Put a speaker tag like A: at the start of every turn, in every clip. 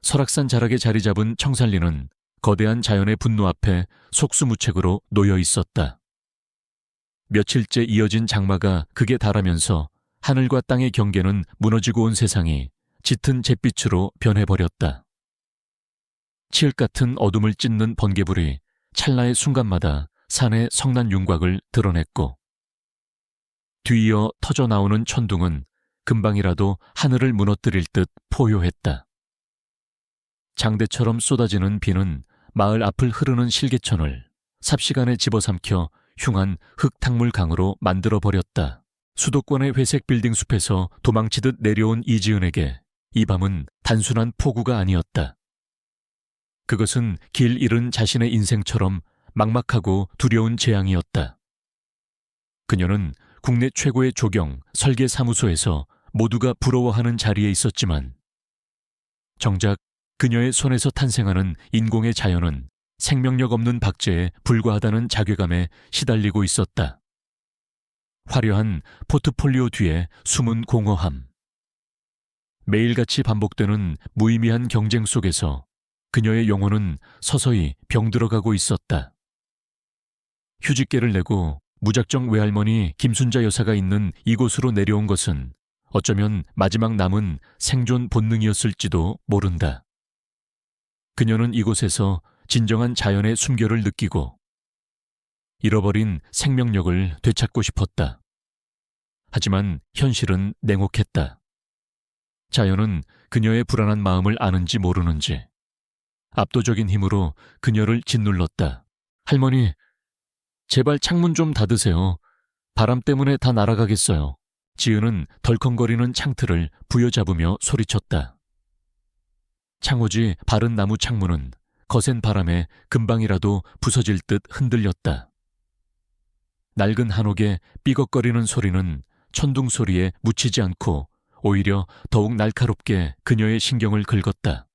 A: 설악산 자락에 자리 잡은 청산리는 거대한 자연의 분노 앞에 속수무책으로 놓여 있었다. 며칠째 이어진 장마가 극에 달하면서 하늘과 땅의 경계는 무너지고 온 세상이 짙은 잿빛으로 변해버렸다. 치읓 같은 어둠을 찢는 번개불이 찰나의 순간마다 산의 성난 윤곽을 드러냈고, 뒤이어 터져나오는 천둥은 금방이라도 하늘을 무너뜨릴 듯 포효했다. 장대처럼 쏟아지는 비는 마을 앞을 흐르는 실개천을 삽시간에 집어삼켜 흉한 흙탕물 강으로 만들어버렸다. 수도권의 회색 빌딩 숲에서 도망치듯 내려온 이지은에게 이 밤은 단순한 폭우가 아니었다. 그것은 길 잃은 자신의 인생처럼 막막하고 두려운 재앙이었다. 그녀는 국내 최고의 조경, 설계 사무소에서 모두가 부러워하는 자리에 있었지만, 정작 그녀의 손에서 탄생하는 인공의 자연은 생명력 없는 박제에 불과하다는 자괴감에 시달리고 있었다. 화려한 포트폴리오 뒤에 숨은 공허함. 매일같이 반복되는 무의미한 경쟁 속에서 그녀의 영혼은 서서히 병들어가고 있었다. 휴직계를 내고 무작정 외할머니 김순자 여사가 있는 이곳으로 내려온 것은 어쩌면 마지막 남은 생존 본능이었을지도 모른다. 그녀는 이곳에서 진정한 자연의 숨결을 느끼고 잃어버린 생명력을 되찾고 싶었다. 하지만 현실은 냉혹했다. 자연은 그녀의 불안한 마음을 아는지 모르는지 압도적인 힘으로 그녀를 짓눌렀다. 할머니, 제발 창문 좀 닫으세요. 바람 때문에 다 날아가겠어요. 지은은 덜컹거리는 창틀을 부여잡으며 소리쳤다. 창호지 바른 나무 창문은 거센 바람에 금방이라도 부서질 듯 흔들렸다. 낡은 한옥의 삐걱거리는 소리는 천둥 소리에 묻히지 않고 오히려 더욱 날카롭게 그녀의 신경을 긁었다.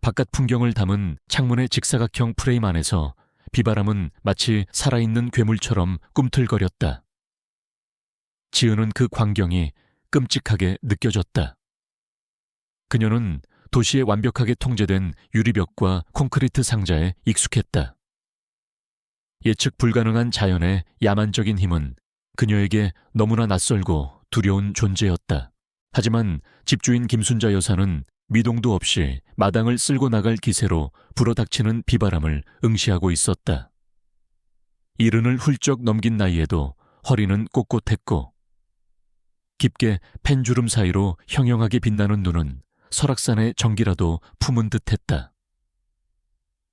A: 바깥 풍경을 담은 창문의 직사각형 프레임 안에서 비바람은 마치 살아있는 괴물처럼 꿈틀거렸다. 지은은 그 광경이 끔찍하게 느껴졌다. 그녀는 도시에 완벽하게 통제된 유리벽과 콘크리트 상자에 익숙했다. 예측 불가능한 자연의 야만적인 힘은 그녀에게 너무나 낯설고 두려운 존재였다. 하지만 집주인 김순자 여사는 미동도 없이 마당을 쓸고 나갈 기세로 불어닥치는 비바람을 응시하고 있었다. 이른을 훌쩍 넘긴 나이에도 허리는 꼿꼿했고, 깊게 펜주름 사이로 형형하게 빛나는 눈은 설악산의 전기라도 품은 듯했다.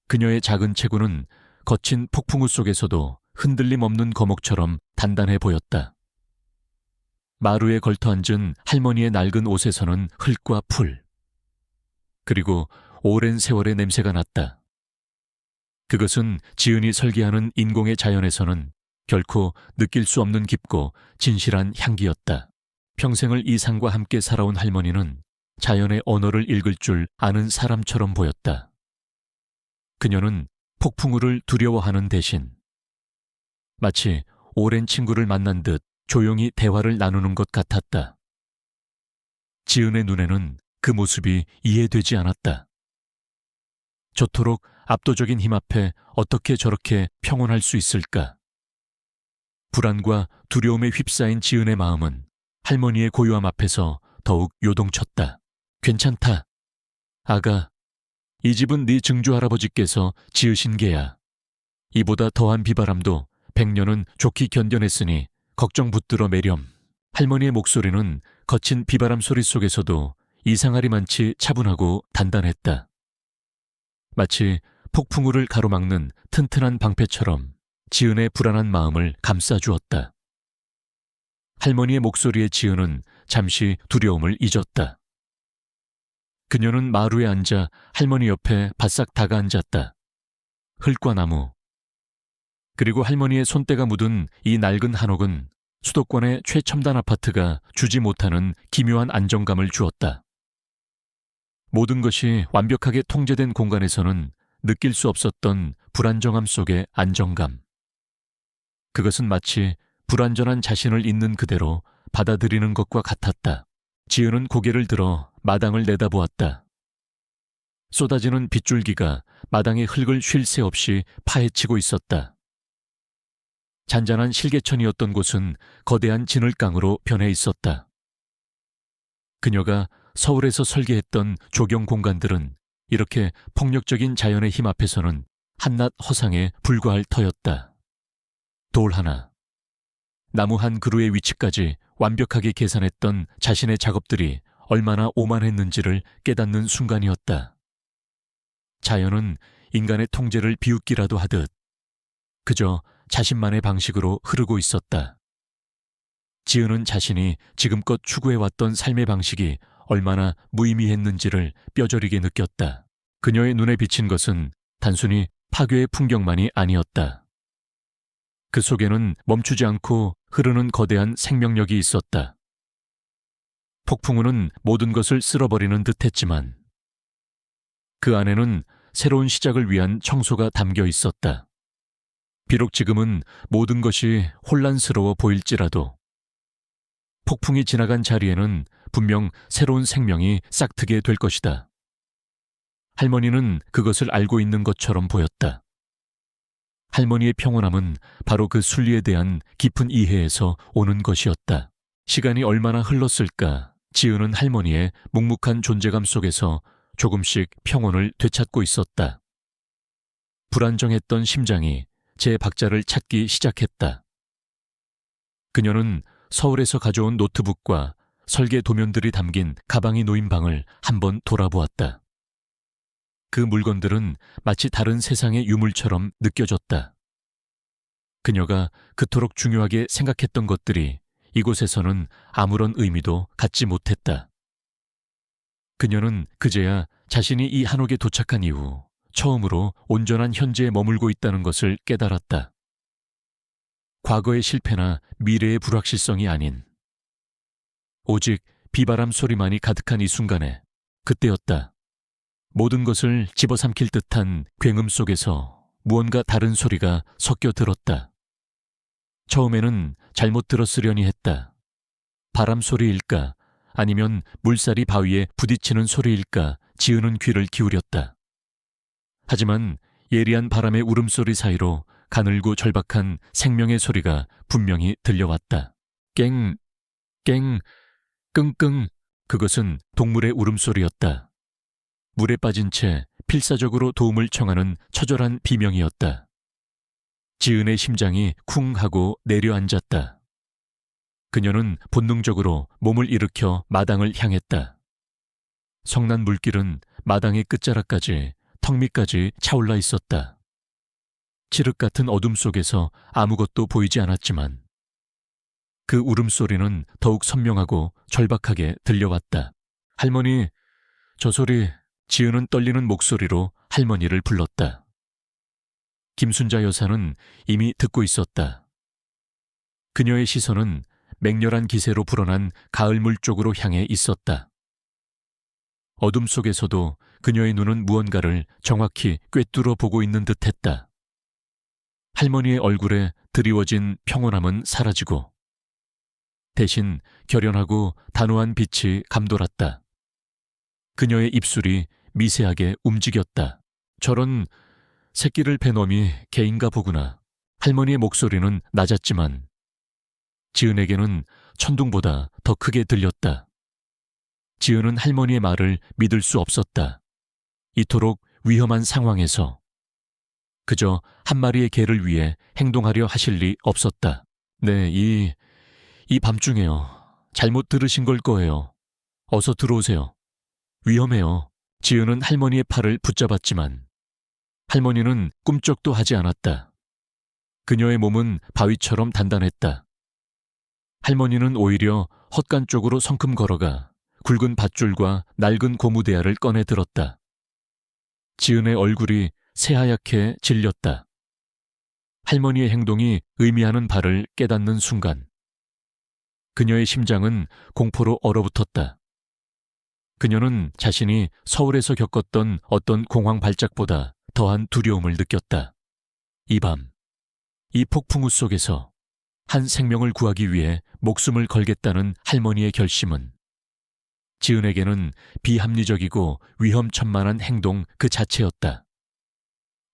A: 그녀의 작은 체구는 거친 폭풍우 속에서도 흔들림 없는 거목처럼 단단해 보였다. 마루에 걸터앉은 할머니의 낡은 옷에서는 흙과 풀, 그리고 오랜 세월의 냄새가 났다. 그것은 지은이 설계하는 인공의 자연에서는 결코 느낄 수 없는 깊고 진실한 향기였다. 평생을 이 산과 함께 살아온 할머니는 자연의 언어를 읽을 줄 아는 사람처럼 보였다. 그녀는 폭풍우를 두려워하는 대신 마치 오랜 친구를 만난 듯 조용히 대화를 나누는 것 같았다. 지은의 눈에는 그 모습이 이해되지 않았다. 저토록 압도적인 힘 앞에 어떻게 저렇게 평온할 수 있을까? 불안과 두려움에 휩싸인 지은의 마음은 할머니의 고요함 앞에서 더욱 요동쳤다. 괜찮다. 아가, 이 집은 네 증조 할아버지께서 지으신 게야. 이보다 더한 비바람도 100년은 좋게 견뎌냈으니 걱정 붙들어 매렴. 할머니의 목소리는 거친 비바람 소리 속에서도 이상하리만치 차분하고 단단했다. 마치 폭풍우를 가로막는 튼튼한 방패처럼 지은의 불안한 마음을 감싸주었다. 할머니의 목소리에 지은은 잠시 두려움을 잊었다. 그녀는 마루에 앉아 할머니 옆에 바싹 다가앉았다. 흙과 나무, 그리고 할머니의 손때가 묻은 이 낡은 한옥은 수도권의 최첨단 아파트가 주지 못하는 기묘한 안정감을 주었다. 모든 것이 완벽하게 통제된 공간에서는 느낄 수 없었던 불안정함 속의 안정감. 그것은 마치 불완전한 자신을 있는 그대로 받아들이는 것과 같았다. 지은은 고개를 들어 마당을 내다보았다. 쏟아지는 빗줄기가 마당의 흙을 쉴 새 없이 파헤치고 있었다. 잔잔한 실개천이었던 곳은 거대한 진흙강으로 변해 있었다. 그녀가 서울에서 설계했던 조경 공간들은 이렇게 폭력적인 자연의 힘 앞에서는 한낱 허상에 불과할 터였다. 돌 하나, 나무 한 그루의 위치까지 완벽하게 계산했던 자신의 작업들이 얼마나 오만했는지를 깨닫는 순간이었다. 자연은 인간의 통제를 비웃기라도 하듯 그저 자신만의 방식으로 흐르고 있었다. 지은은 자신이 지금껏 추구해왔던 삶의 방식이 얼마나 무의미했는지를 뼈저리게 느꼈다. 그녀의 눈에 비친 것은 단순히 파괴의 풍경만이 아니었다. 그 속에는 멈추지 않고 흐르는 거대한 생명력이 있었다. 폭풍우는 모든 것을 쓸어버리는 듯했지만 그 안에는 새로운 시작을 위한 청소가 담겨 있었다. 비록 지금은 모든 것이 혼란스러워 보일지라도 폭풍이 지나간 자리에는 분명 새로운 생명이 싹트게 될 것이다. 할머니는 그것을 알고 있는 것처럼 보였다. 할머니의 평온함은 바로 그 순리에 대한 깊은 이해에서 오는 것이었다. 시간이 얼마나 흘렀을까 지은은 할머니의 묵묵한 존재감 속에서 조금씩 평온을 되찾고 있었다. 불안정했던 심장이 제 박자를 찾기 시작했다. 그녀는 서울에서 가져온 노트북과 설계 도면들이 담긴 가방이 놓인 방을 한번 돌아보았다. 그 물건들은 마치 다른 세상의 유물처럼 느껴졌다. 그녀가 그토록 중요하게 생각했던 것들이 이곳에서는 아무런 의미도 갖지 못했다. 그녀는 그제야 자신이 이 한옥에 도착한 이후 처음으로 온전한 현재에 머물고 있다는 것을 깨달았다. 과거의 실패나 미래의 불확실성이 아닌 오직 비바람 소리만이 가득한 이 순간에 그때였다. 모든 것을 집어삼킬 듯한 굉음 속에서 무언가 다른 소리가 섞여 들었다. 처음에는 잘못 들었으려니 했다. 바람 소리일까 아니면 물살이 바위에 부딪히는 소리일까 지으는 귀를 기울였다. 하지만 예리한 바람의 울음소리 사이로 가늘고 절박한 생명의 소리가 분명히 들려왔다. 깽, 깽, 끙끙. 그것은 동물의 울음소리였다. 물에 빠진 채 필사적으로 도움을 청하는 처절한 비명이었다. 지은의 심장이 쿵 하고 내려앉았다. 그녀는 본능적으로 몸을 일으켜 마당을 향했다. 성난 물길은 마당의 끝자락까지 턱 밑까지 차올라 있었다. 칠흑 같은 어둠 속에서 아무것도 보이지 않았지만 그 울음소리는 더욱 선명하고 절박하게 들려왔다. 할머니, 저 소리. 지은은 떨리는 목소리로 할머니를 불렀다. 김순자 여사는 이미 듣고 있었다. 그녀의 시선은 맹렬한 기세로 불어난 가을물 쪽으로 향해 있었다. 어둠 속에서도 그녀의 눈은 무언가를 정확히 꿰뚫어 보고 있는 듯했다. 할머니의 얼굴에 드리워진 평온함은 사라지고 대신 결연하고 단호한 빛이 감돌았다. 그녀의 입술이 미세하게 움직였다. 저런 새끼를 배 놈이 개인가 보구나. 할머니의 목소리는 낮았지만 지은에게는 천둥보다 더 크게 들렸다. 지은은 할머니의 말을 믿을 수 없었다. 이토록 위험한 상황에서 그저 한 마리의 개를 위해 행동하려 하실 리 없었다. 네, 이 밤중에요. 잘못 들으신 걸 거예요. 어서 들어오세요. 위험해요. 지은은 할머니의 팔을 붙잡았지만 할머니는 꿈쩍도 하지 않았다. 그녀의 몸은 바위처럼 단단했다. 할머니는 오히려 헛간 쪽으로 성큼 걸어가 굵은 밧줄과 낡은 고무대야를 꺼내 들었다. 지은의 얼굴이 새하얗게 질렸다. 할머니의 행동이 의미하는 바를 깨닫는 순간 그녀의 심장은 공포로 얼어붙었다. 그녀는 자신이 서울에서 겪었던 어떤 공황 발작보다 더한 두려움을 느꼈다. 이 밤, 이 폭풍우 속에서 한 생명을 구하기 위해 목숨을 걸겠다는 할머니의 결심은 지은에게는 비합리적이고 위험천만한 행동 그 자체였다.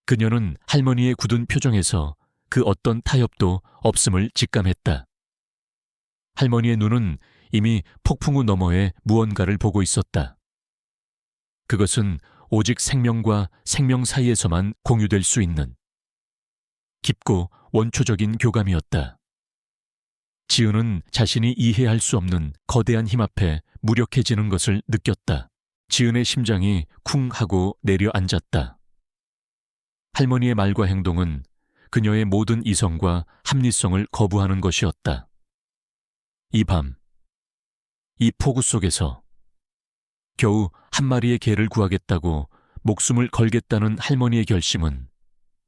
A: 그녀는 할머니의 굳은 표정에서 그 어떤 타협도 없음을 직감했다. 할머니의 눈은 이미 폭풍우 너머에 무언가를 보고 있었다. 그것은 오직 생명과 생명 사이에서만 공유될 수 있는 깊고 원초적인 교감이었다. 지은은 자신이 이해할 수 없는 거대한 힘 앞에 무력해지는 것을 느꼈다. 지은의 심장이 쿵 하고 내려앉았다. 할머니의 말과 행동은 그녀의 모든 이성과 합리성을 거부하는 것이었다. 이 밤, 이 폭우 속에서 겨우 한 마리의 개를 구하겠다고 목숨을 걸겠다는 할머니의 결심은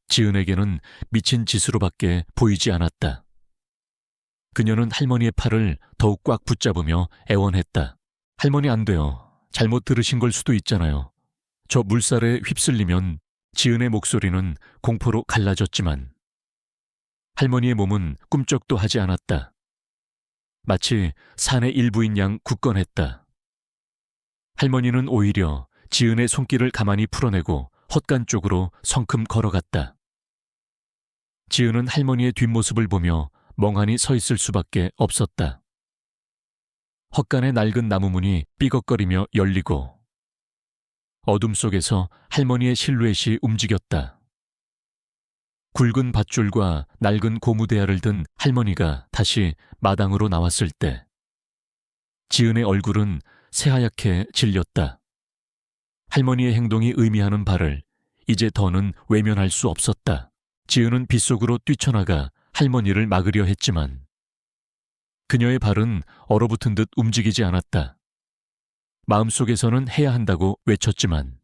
A: 지은에게는 미친 짓으로밖에 보이지 않았다. 그녀는 할머니의 팔을 더욱 꽉 붙잡으며 애원했다. 할머니 안 돼요. 잘못 들으신 걸 수도 있잖아요. 저 물살에 휩쓸리면 지은의 목소리는 공포로 갈라졌지만 할머니의 몸은 꿈쩍도 하지 않았다. 마치 산의 일부인 양 굳건했다. 할머니는 오히려 지은의 손길을 가만히 풀어내고 헛간 쪽으로 성큼 걸어갔다. 지은은 할머니의 뒷모습을 보며 멍하니 서 있을 수밖에 없었다. 헛간의 낡은 나무문이 삐걱거리며 열리고 어둠 속에서 할머니의 실루엣이 움직였다. 굵은 밧줄과 낡은 고무대야를 든 할머니가 다시 마당으로 나왔을 때 지은의 얼굴은 새하얗게 질렸다. 할머니의 행동이 의미하는 바를 이제 더는 외면할 수 없었다. 지은은 빗속으로 뛰쳐나가 할머니를 막으려 했지만 그녀의 발은 얼어붙은 듯 움직이지 않았다. 마음속에서는 해야 한다고 외쳤지만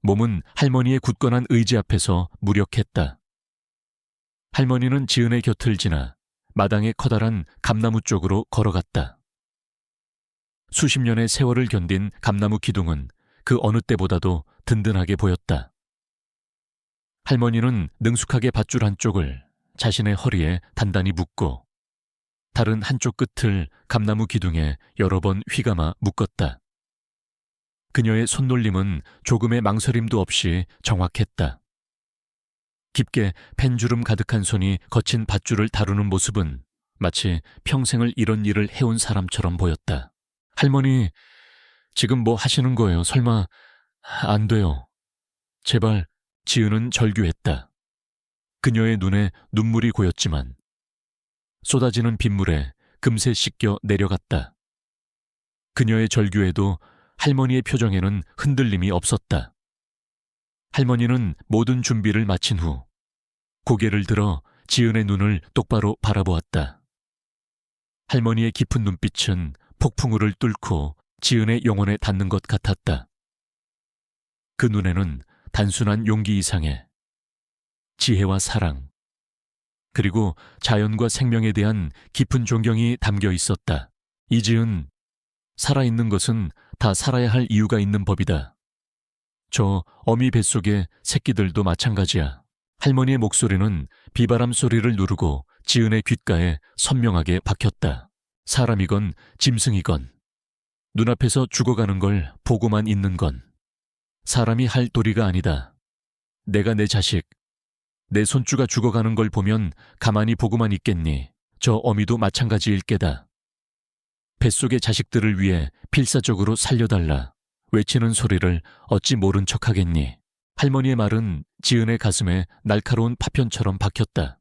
A: 몸은 할머니의 굳건한 의지 앞에서 무력했다. 할머니는 지은의 곁을 지나 마당의 커다란 감나무 쪽으로 걸어갔다. 수십 년의 세월을 견딘 감나무 기둥은 그 어느 때보다도 든든하게 보였다. 할머니는 능숙하게 밧줄 한쪽을 자신의 허리에 단단히 묶고 다른 한쪽 끝을 감나무 기둥에 여러 번 휘감아 묶었다. 그녀의 손놀림은 조금의 망설임도 없이 정확했다. 깊게 펜주름 가득한 손이 거친 밧줄을 다루는 모습은 마치 평생을 이런 일을 해온 사람처럼 보였다. 할머니, 지금 뭐 하시는 거예요? 설마 안 돼요. 제발. 지은은 절규했다. 그녀의 눈에 눈물이 고였지만 쏟아지는 빗물에 금세 씻겨 내려갔다. 그녀의 절규에도 할머니의 표정에는 흔들림이 없었다. 할머니는 모든 준비를 마친 후 고개를 들어 지은의 눈을 똑바로 바라보았다. 할머니의 깊은 눈빛은 폭풍우를 뚫고 지은의 영혼에 닿는 것 같았다. 그 눈에는 단순한 용기 이상의 지혜와 사랑, 그리고 자연과 생명에 대한 깊은 존경이 담겨 있었다. 이지은, 살아있는 것은 다 살아야 할 이유가 있는 법이다. 저 어미 뱃속의 새끼들도 마찬가지야. 할머니의 목소리는 비바람 소리를 누르고 지은의 귓가에 선명하게 박혔다. 사람이건 짐승이건 눈앞에서 죽어가는 걸 보고만 있는 건 사람이 할 도리가 아니다. 내가 내 자식, 내 손주가 죽어가는 걸 보면 가만히 보고만 있겠니? 저 어미도 마찬가지일 게다. 뱃속의 자식들을 위해 필사적으로 살려달라 외치는 소리를 어찌 모른 척하겠니? 할머니의 말은 지은의 가슴에 날카로운 파편처럼 박혔다.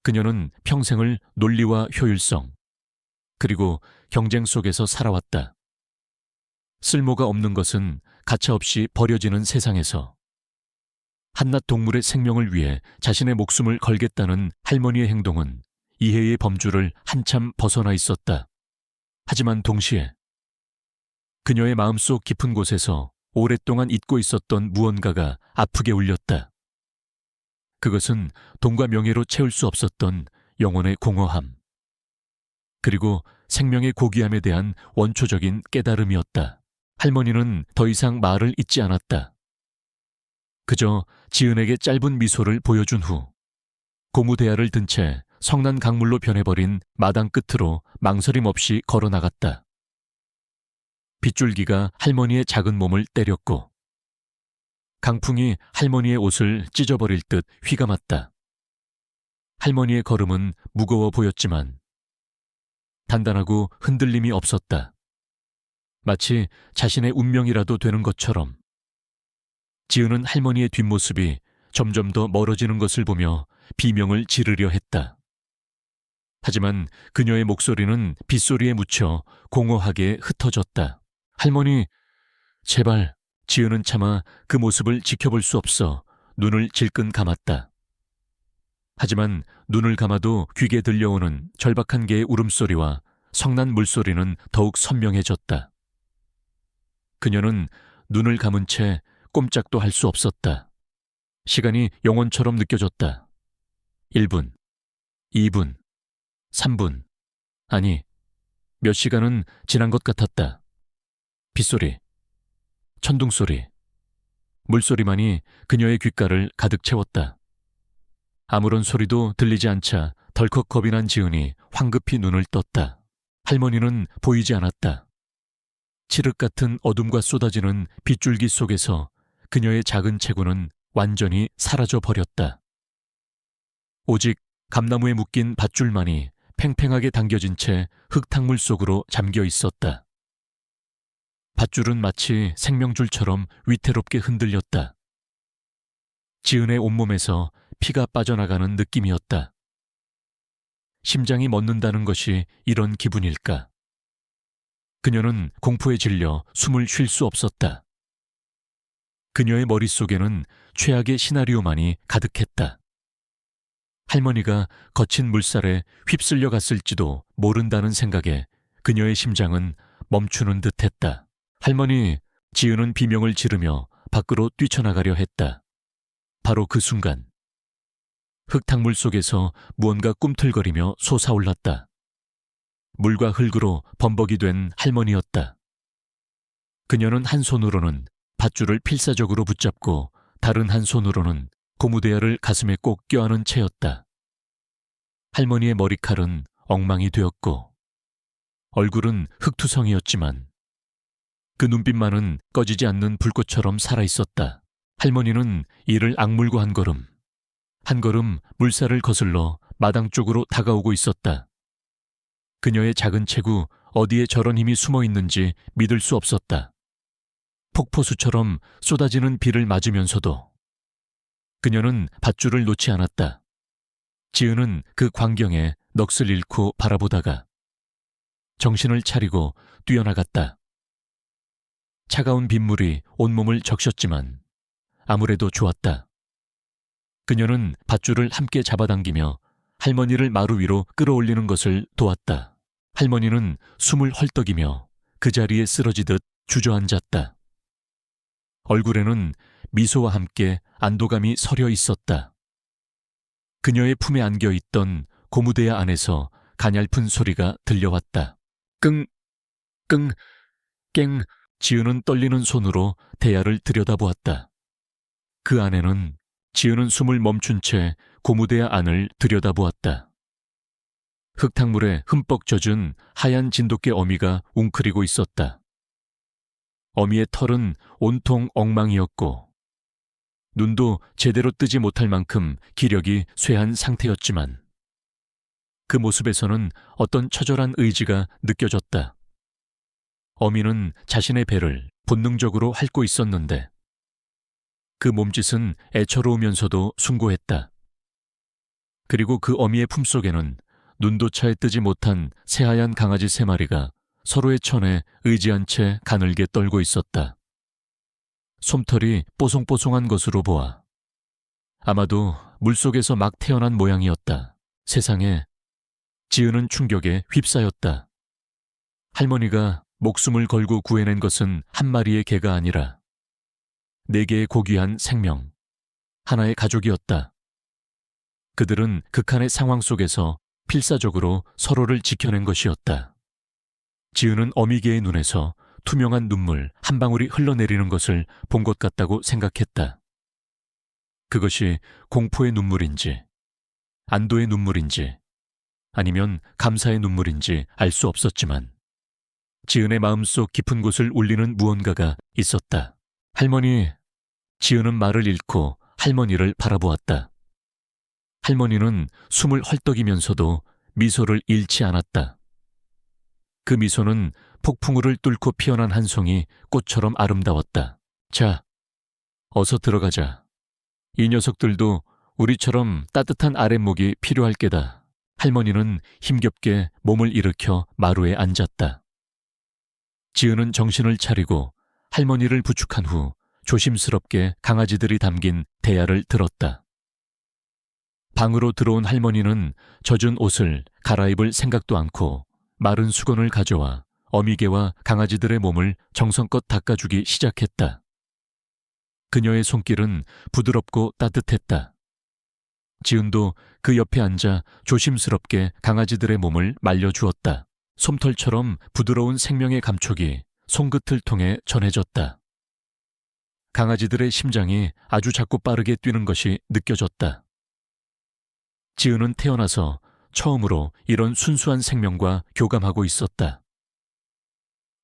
A: 그녀는 평생을 논리와 효율성, 그리고 경쟁 속에서 살아왔다. 쓸모가 없는 것은 가차없이 버려지는 세상에서 한낱 동물의 생명을 위해 자신의 목숨을 걸겠다는 할머니의 행동은 이해의 범주를 한참 벗어나 있었다. 하지만 동시에 그녀의 마음속 깊은 곳에서 오랫동안 잊고 있었던 무언가가 아프게 울렸다. 그것은 돈과 명예로 채울 수 없었던 영혼의 공허함, 그리고 생명의 고귀함에 대한 원초적인 깨달음이었다. 할머니는 더 이상 말을 잇지 않았다. 그저 지은에게 짧은 미소를 보여준 후 고무대야를 든 채 성난 강물로 변해버린 마당 끝으로 망설임 없이 걸어나갔다. 빗줄기가 할머니의 작은 몸을 때렸고 강풍이 할머니의 옷을 찢어버릴 듯 휘감았다. 할머니의 걸음은 무거워 보였지만 단단하고 흔들림이 없었다. 마치 자신의 운명이라도 되는 것처럼. 지은은 할머니의 뒷모습이 점점 더 멀어지는 것을 보며 비명을 지르려 했다. 하지만 그녀의 목소리는 빗소리에 묻혀 공허하게 흩어졌다. 할머니, 제발. 지은은 차마 그 모습을 지켜볼 수 없어 눈을 질끈 감았다. 하지만 눈을 감아도 귀게 들려오는 절박한 개의 울음소리와 성난 물소리는 더욱 선명해졌다. 그녀는 눈을 감은 채 꼼짝도 할 수 없었다. 시간이 영원처럼 느껴졌다. 1분, 2분, 3분, 아니, 몇 시간은 지난 것 같았다. 빗소리, 천둥소리, 물소리만이 그녀의 귓가를 가득 채웠다. 아무런 소리도 들리지 않자 덜컥 겁이 난 지은이 황급히 눈을 떴다. 할머니는 보이지 않았다. 칠흑 같은 어둠과 쏟아지는 빗줄기 속에서 그녀의 작은 체구는 완전히 사라져 버렸다. 오직 감나무에 묶인 밧줄만이 팽팽하게 당겨진 채 흙탕물 속으로 잠겨 있었다. 밧줄은 마치 생명줄처럼 위태롭게 흔들렸다. 지은의 온몸에서 피가 빠져나가는 느낌이었다. 심장이 멎는다는 것이 이런 기분일까? 그녀는 공포에 질려 숨을 쉴 수 없었다. 그녀의 머릿속에는 최악의 시나리오만이 가득했다. 할머니가 거친 물살에 휩쓸려 갔을지도 모른다는 생각에 그녀의 심장은 멈추는 듯했다. 할머니, 지은은 비명을 지르며 밖으로 뛰쳐나가려 했다. 바로 그 순간 흙탕물 속에서 무언가 꿈틀거리며 솟아올랐다. 물과 흙으로 범벅이 된 할머니였다. 그녀는 한 손으로는 밧줄을 필사적으로 붙잡고 다른 한 손으로는 고무대야를 가슴에 꼭 껴안은 채였다. 할머니의 머리칼은 엉망이 되었고 얼굴은 흙투성이었지만 그 눈빛만은 꺼지지 않는 불꽃처럼 살아있었다. 할머니는 이를 악물고 한 걸음 물살을 거슬러 마당 쪽으로 다가오고 있었다. 그녀의 작은 체구 어디에 저런 힘이 숨어 있는지 믿을 수 없었다. 폭포수처럼 쏟아지는 비를 맞으면서도 그녀는 밧줄을 놓지 않았다. 지은은 그 광경에 넋을 잃고 바라보다가 정신을 차리고 뛰어나갔다. 차가운 빗물이 온몸을 적셨지만 아무래도 좋았다. 그녀는 밧줄을 함께 잡아당기며 할머니를 마루 위로 끌어올리는 것을 도왔다. 할머니는 숨을 헐떡이며 그 자리에 쓰러지듯 주저앉았다. 얼굴에는 미소와 함께 안도감이 서려 있었다. 그녀의 품에 안겨 있던 고무대야 안에서 가냘픈 소리가 들려왔다. 끙, 끙, 깽. 지은은 떨리는 손으로 대야를 들여다보았다. 그 안에는 지은은 숨을 멈춘 채 고무대야 안을 들여다보았다. 흙탕물에 흠뻑 젖은 하얀 진돗개 어미가 웅크리고 있었다. 어미의 털은 온통 엉망이었고 눈도 제대로 뜨지 못할 만큼 기력이 쇠한 상태였지만 그 모습에서는 어떤 처절한 의지가 느껴졌다. 어미는 자신의 배를 본능적으로 핥고 있었는데 그 몸짓은 애처로우면서도 숭고했다. 그리고 그 어미의 품속에는 눈도차에 뜨지 못한 새하얀 강아지 3마리가 서로의 천에 의지한 채 가늘게 떨고 있었다. 솜털이 뽀송뽀송한 것으로 보아 아마도 물속에서 막 태어난 모양이었다. 세상에, 지은은 충격에 휩싸였다. 할머니가 목숨을 걸고 구해낸 것은 한 마리의 개가 아니라 4개의 고귀한 생명, 하나의 가족이었다. 그들은 극한의 상황 속에서 필사적으로 서로를 지켜낸 것이었다. 지은은 어미개의 눈에서 투명한 눈물 한 방울이 흘러내리는 것을 본 것 같다고 생각했다. 그것이 공포의 눈물인지, 안도의 눈물인지, 아니면 감사의 눈물인지 알 수 없었지만 지은의 마음속 깊은 곳을 울리는 무언가가 있었다. 할머니, 지은은 말을 잃고 할머니를 바라보았다. 할머니는 숨을 헐떡이면서도 미소를 잃지 않았다. 그 미소는 폭풍우를 뚫고 피어난 한 송이 꽃처럼 아름다웠다. 자, 어서 들어가자. 이 녀석들도 우리처럼 따뜻한 아랫목이 필요할 게다. 할머니는 힘겹게 몸을 일으켜 마루에 앉았다. 지은은 정신을 차리고 할머니를 부축한 후 조심스럽게 강아지들이 담긴 대야를 들었다. 방으로 들어온 할머니는 젖은 옷을 갈아입을 생각도 않고 마른 수건을 가져와 어미개와 강아지들의 몸을 정성껏 닦아주기 시작했다. 그녀의 손길은 부드럽고 따뜻했다. 지은도 그 옆에 앉아 조심스럽게 강아지들의 몸을 말려주었다. 솜털처럼 부드러운 생명의 감촉이 손끝을 통해 전해졌다. 강아지들의 심장이 아주 작고 빠르게 뛰는 것이 느껴졌다. 지은은 태어나서 처음으로 이런 순수한 생명과 교감하고 있었다.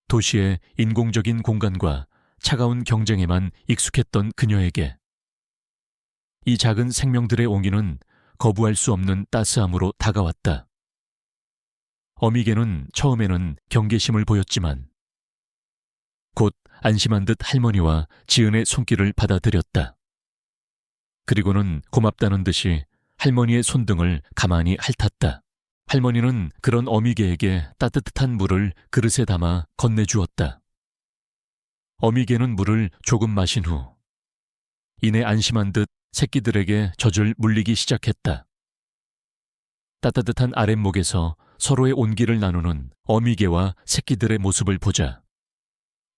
A: 도시의 인공적인 공간과 차가운 경쟁에만 익숙했던 그녀에게 이 작은 생명들의 옹이는 거부할 수 없는 따스함으로 다가왔다. 어미개는 처음에는 경계심을 보였지만 곧 안심한 듯 할머니와 지은의 손길을 받아들였다. 그리고는 고맙다는 듯이 할머니의 손등을 가만히 핥았다. 할머니는 그런 어미개에게 따뜻한 물을 그릇에 담아 건네주었다. 어미개는 물을 조금 마신 후 이내 안심한 듯 새끼들에게 젖을 물리기 시작했다. 따뜻한 아랫목에서 서로의 온기를 나누는 어미개와 새끼들의 모습을 보자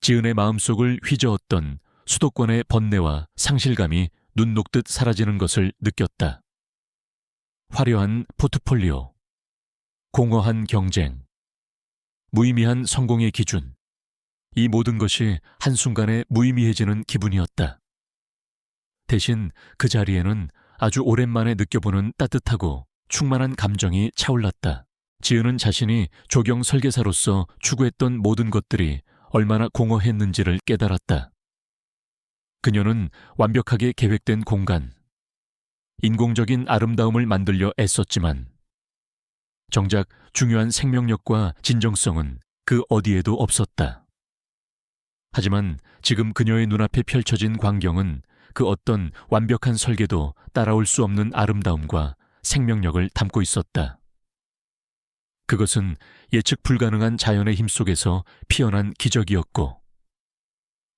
A: 지은의 마음속을 휘저었던 수도권의 번뇌와 상실감이 눈 녹듯 사라지는 것을 느꼈다. 화려한 포트폴리오, 공허한 경쟁, 무의미한 성공의 기준, 이 모든 것이 한순간에 무의미해지는 기분이었다. 대신 그 자리에는 아주 오랜만에 느껴보는 따뜻하고 충만한 감정이 차올랐다. 지은은 자신이 조경 설계사로서 추구했던 모든 것들이 얼마나 공허했는지를 깨달았다. 그녀는 완벽하게 계획된 공간, 인공적인 아름다움을 만들려 애썼지만 정작 중요한 생명력과 진정성은 그 어디에도 없었다. 하지만 지금 그녀의 눈앞에 펼쳐진 광경은 그 어떤 완벽한 설계도 따라올 수 없는 아름다움과 생명력을 담고 있었다. 그것은 예측 불가능한 자연의 힘 속에서 피어난 기적이었고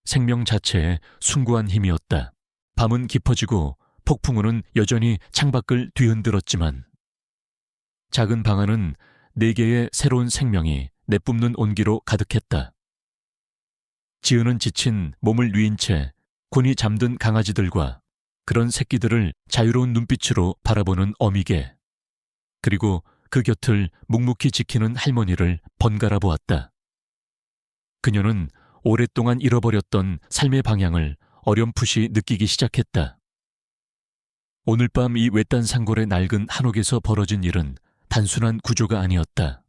A: 생명 자체의 숭고한 힘이었다. 밤은 깊어지고 폭풍우는 여전히 창밖을 뒤흔들었지만 작은 방 안은 4개의 새로운 생명이 내뿜는 온기로 가득했다. 지은은 지친 몸을 뉘인 채 곤히 잠든 강아지들과 그런 새끼들을 자유로운 눈빛으로 바라보는 어미개, 그리고 그 곁을 묵묵히 지키는 할머니를 번갈아 보았다. 그녀는 오랫동안 잃어버렸던 삶의 방향을 어렴풋이 느끼기 시작했다. 오늘 밤 이 외딴 산골의 낡은 한옥에서 벌어진 일은 단순한 구조가 아니었다.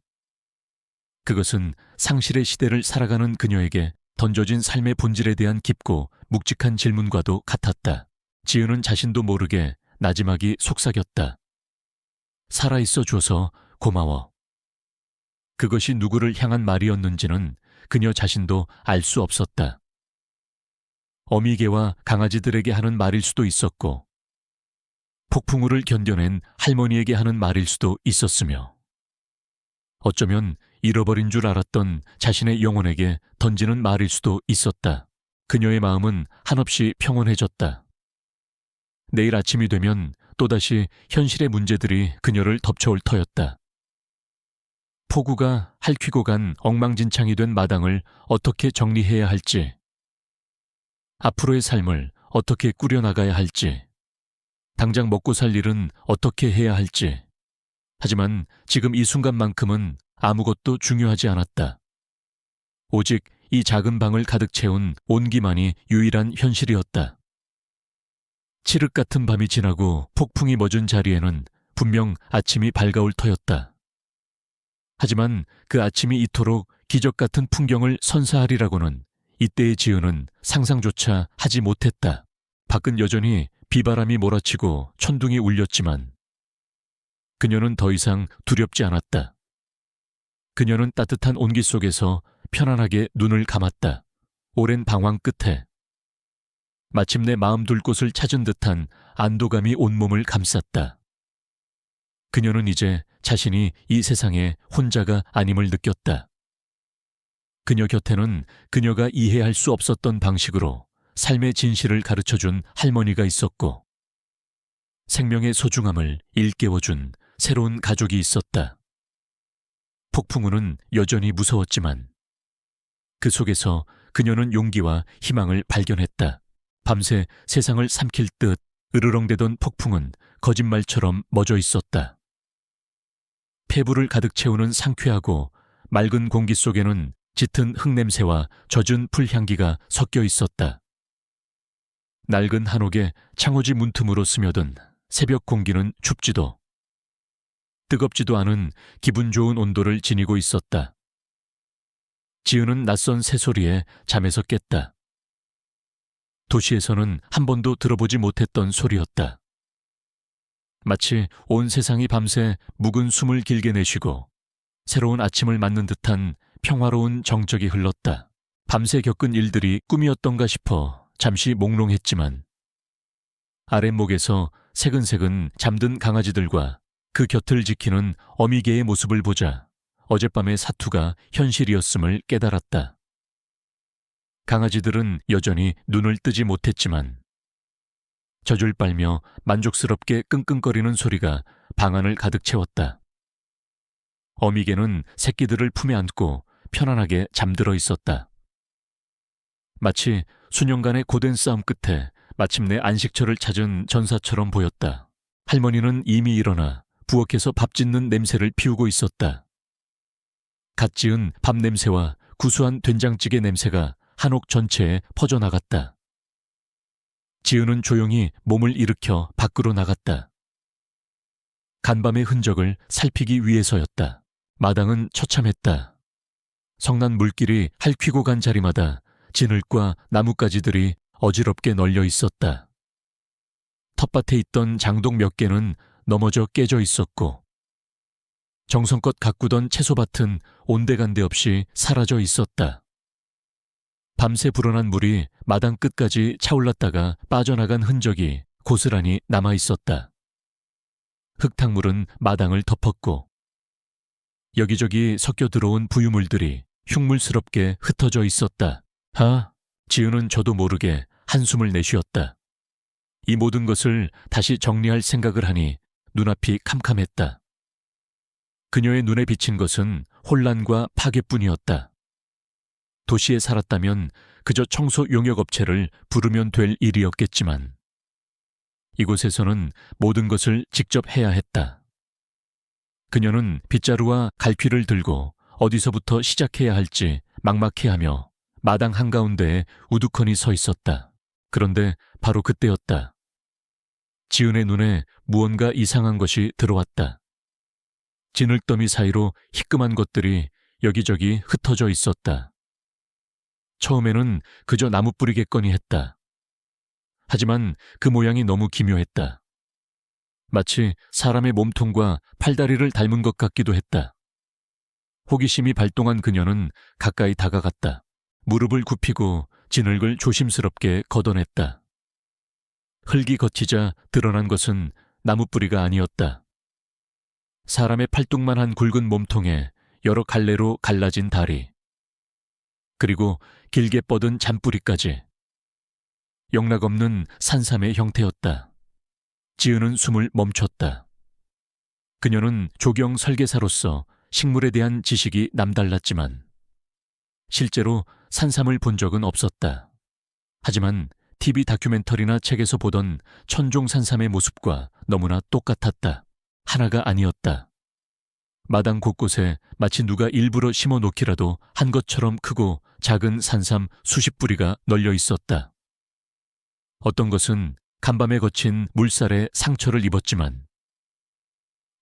A: 그것은 상실의 시대를 살아가는 그녀에게 던져진 삶의 본질에 대한 깊고 묵직한 질문과도 같았다. 지은은 자신도 모르게 나지막이 속삭였다. 살아있어 줘서 고마워. 그것이 누구를 향한 말이었는지는 그녀 자신도 알 수 없었다. 어미개와 강아지들에게 하는 말일 수도 있었고 폭풍우를 견뎌낸 할머니에게 하는 말일 수도 있었으며 어쩌면 잃어버린 줄 알았던 자신의 영혼에게 던지는 말일 수도 있었다. 그녀의 마음은 한없이 평온해졌다. 내일 아침이 되면 또다시 현실의 문제들이 그녀를 덮쳐올 터였다. 폭우가 핥히고 간 엉망진창이 된 마당을 어떻게 정리해야 할지, 앞으로의 삶을 어떻게 꾸려나가야 할지, 당장 먹고 살 일은 어떻게 해야 할지. 하지만 지금 이 순간만큼은 아무것도 중요하지 않았다. 오직 이 작은 방을 가득 채운 온기만이 유일한 현실이었다. 칠흑 같은 밤이 지나고 폭풍이 멎은 자리에는 분명 아침이 밝아올 터였다. 하지만 그 아침이 이토록 기적 같은 풍경을 선사하리라고는 이때의 지은은 상상조차 하지 못했다. 밖은 여전히 비바람이 몰아치고 천둥이 울렸지만 그녀는 더 이상 두렵지 않았다. 그녀는 따뜻한 온기 속에서 편안하게 눈을 감았다. 오랜 방황 끝에 마침내 마음 둘 곳을 찾은 듯한 안도감이 온몸을 감쌌다. 그녀는 이제 자신이 이 세상에 혼자가 아님을 느꼈다. 그녀 곁에는 그녀가 이해할 수 없었던 방식으로 삶의 진실을 가르쳐준 할머니가 있었고 생명의 소중함을 일깨워준 새로운 가족이 있었다. 폭풍우는 여전히 무서웠지만 그 속에서 그녀는 용기와 희망을 발견했다. 밤새 세상을 삼킬 듯 으르렁대던 폭풍은 거짓말처럼 멎어 있었다. 폐부를 가득 채우는 상쾌하고 맑은 공기 속에는 짙은 흙냄새와 젖은 풀향기가 섞여 있었다. 낡은 한옥에 창호지 문틈으로 스며든 새벽 공기는 춥지도 뜨겁지도 않은 기분 좋은 온도를 지니고 있었다. 지은은 낯선 새소리에 잠에서 깼다. 도시에서는 한 번도 들어보지 못했던 소리였다. 마치 온 세상이 밤새 묵은 숨을 길게 내쉬고 새로운 아침을 맞는 듯한 평화로운 정적이 흘렀다. 밤새 겪은 일들이 꿈이었던가 싶어 잠시 몽롱했지만 아랫목에서 새근새근 잠든 강아지들과 그 곁을 지키는 어미개의 모습을 보자 어젯밤의 사투가 현실이었음을 깨달았다. 강아지들은 여전히 눈을 뜨지 못했지만 젖을 빨며 만족스럽게 끙끙거리는 소리가 방 안을 가득 채웠다. 어미개는 새끼들을 품에 안고 편안하게 잠들어 있었다. 마치 수년간의 고된 싸움 끝에 마침내 안식처를 찾은 전사처럼 보였다. 할머니는 이미 일어나 부엌에서 밥 짓는 냄새를 피우고 있었다. 갓 지은 밥 냄새와 구수한 된장찌개 냄새가 한옥 전체에 퍼져나갔다. 지은은 조용히 몸을 일으켜 밖으로 나갔다. 간밤의 흔적을 살피기 위해서였다. 마당은 처참했다. 성난 물길이 핥히고 간 자리마다 진흙과 나뭇가지들이 어지럽게 널려 있었다. 텃밭에 있던 장독 몇 개는 넘어져 깨져 있었고 정성껏 가꾸던 채소밭은 온데간데 없이 사라져 있었다. 밤새 불어난 물이 마당 끝까지 차올랐다가 빠져나간 흔적이 고스란히 남아 있었다. 흙탕물은 마당을 덮었고 여기저기 섞여 들어온 부유물들이 흉물스럽게 흩어져 있었다. 지은은 저도 모르게 한숨을 내쉬었다. 이 모든 것을 다시 정리할 생각을 하니 눈앞이 캄캄했다. 그녀의 눈에 비친 것은 혼란과 파괴뿐이었다. 도시에 살았다면 그저 청소 용역업체를 부르면 될 일이었겠지만 이곳에서는 모든 것을 직접 해야 했다. 그녀는 빗자루와 갈퀴를 들고 어디서부터 시작해야 할지 막막해하며 마당 한가운데에 우두커니 서 있었다. 그런데 바로 그때였다. 지은의 눈에 무언가 이상한 것이 들어왔다. 진흙더미 사이로 희끔한 것들이 여기저기 흩어져 있었다. 처음에는 그저 나무뿌리겠거니 했다. 하지만 그 모양이 너무 기묘했다. 마치 사람의 몸통과 팔다리를 닮은 것 같기도 했다. 호기심이 발동한 그녀는 가까이 다가갔다. 무릎을 굽히고 진흙을 조심스럽게 걷어냈다. 흙이 걷히자 드러난 것은 나무뿌리가 아니었다. 사람의 팔뚝만한 굵은 몸통에 여러 갈래로 갈라진 다리, 그리고 길게 뻗은 잔뿌리까지. 영락없는 산삼의 형태였다. 지은은 숨을 멈췄다. 그녀는 조경 설계사로서 식물에 대한 지식이 남달랐지만 실제로 산삼을 본 적은 없었다. 하지만 TV 다큐멘터리나 책에서 보던 천종 산삼의 모습과 너무나 똑같았다. 하나가 아니었다. 마당 곳곳에 마치 누가 일부러 심어놓기라도 한 것처럼 크고 작은 산삼 수십 뿌리가 널려 있었다. 어떤 것은 간밤에 거친 물살에 상처를 입었지만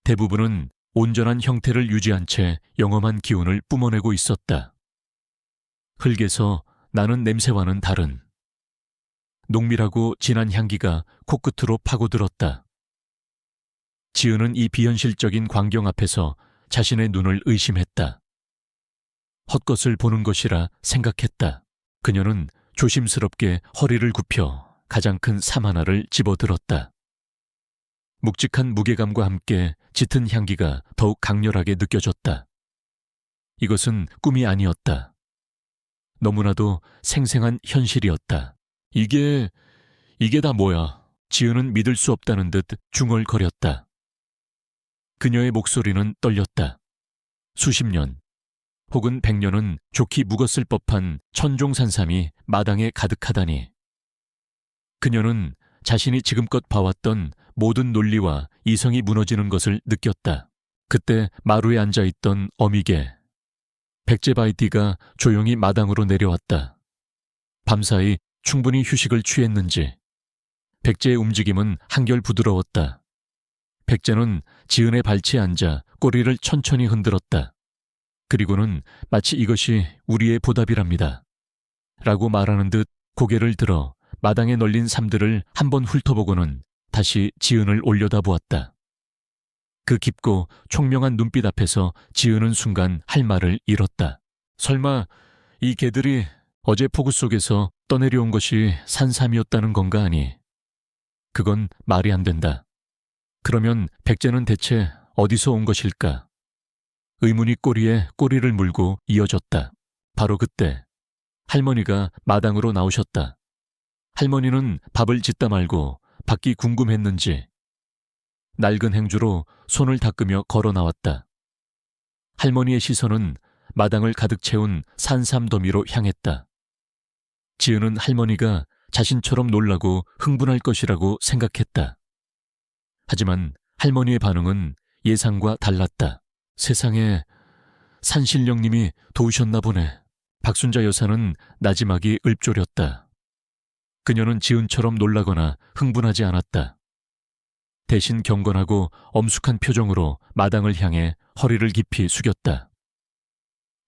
A: 대부분은 온전한 형태를 유지한 채 영험한 기운을 뿜어내고 있었다. 흙에서 나는 냄새와는 다른 농밀하고 진한 향기가 코끝으로 파고들었다. 지은은 이 비현실적인 광경 앞에서 자신의 눈을 의심했다. 헛것을 보는 것이라 생각했다. 그녀는 조심스럽게 허리를 굽혀 가장 큰 삶 하나를 집어들었다. 묵직한 무게감과 함께 짙은 향기가 더욱 강렬하게 느껴졌다. 이것은 꿈이 아니었다. 너무나도 생생한 현실이었다. 이게 다 뭐야? 지은은 믿을 수 없다는 듯 중얼거렸다. 그녀의 목소리는 떨렸다. 수십 년, 혹은 100년은 좋게 묵었을 법한 천종산삼이 마당에 가득하다니. 그녀는 자신이 지금껏 봐왔던 모든 논리와 이성이 무너지는 것을 느꼈다. 그때 마루에 앉아있던 어미개, 백제바이띠가 조용히 마당으로 내려왔다. 밤사이 충분히 휴식을 취했는지 백제의 움직임은 한결 부드러웠다. 백제는 지은의 발치에 앉아 꼬리를 천천히 흔들었다. 그리고는 마치 이것이 우리의 보답이랍니다. 라고 말하는 듯 고개를 들어 마당에 널린 삶들을 한번 훑어보고는 다시 지은을 올려다보았다. 그 깊고 총명한 눈빛 앞에서 지은은 순간 할 말을 잃었다. 설마 이 개들이 어제 폭우 속에서 떠내려온 것이 산삼이었다는 건가 하니? 그건 말이 안 된다. 그러면 백제는 대체 어디서 온 것일까? 의문이 꼬리에 꼬리를 물고 이어졌다. 바로 그때 할머니가 마당으로 나오셨다. 할머니는 밥을 짓다 말고 밖이 궁금했는지 낡은 행주로 손을 닦으며 걸어 나왔다. 할머니의 시선은 마당을 가득 채운 산삼 더미로 향했다. 지은은 할머니가 자신처럼 놀라고 흥분할 것이라고 생각했다. 하지만 할머니의 반응은 예상과 달랐다. 세상에, 산신령님이 도우셨나 보네. 박순자 여사는 나지막이 읊조렸다. 그녀는 지은처럼 놀라거나 흥분하지 않았다. 대신 경건하고 엄숙한 표정으로 마당을 향해 허리를 깊이 숙였다.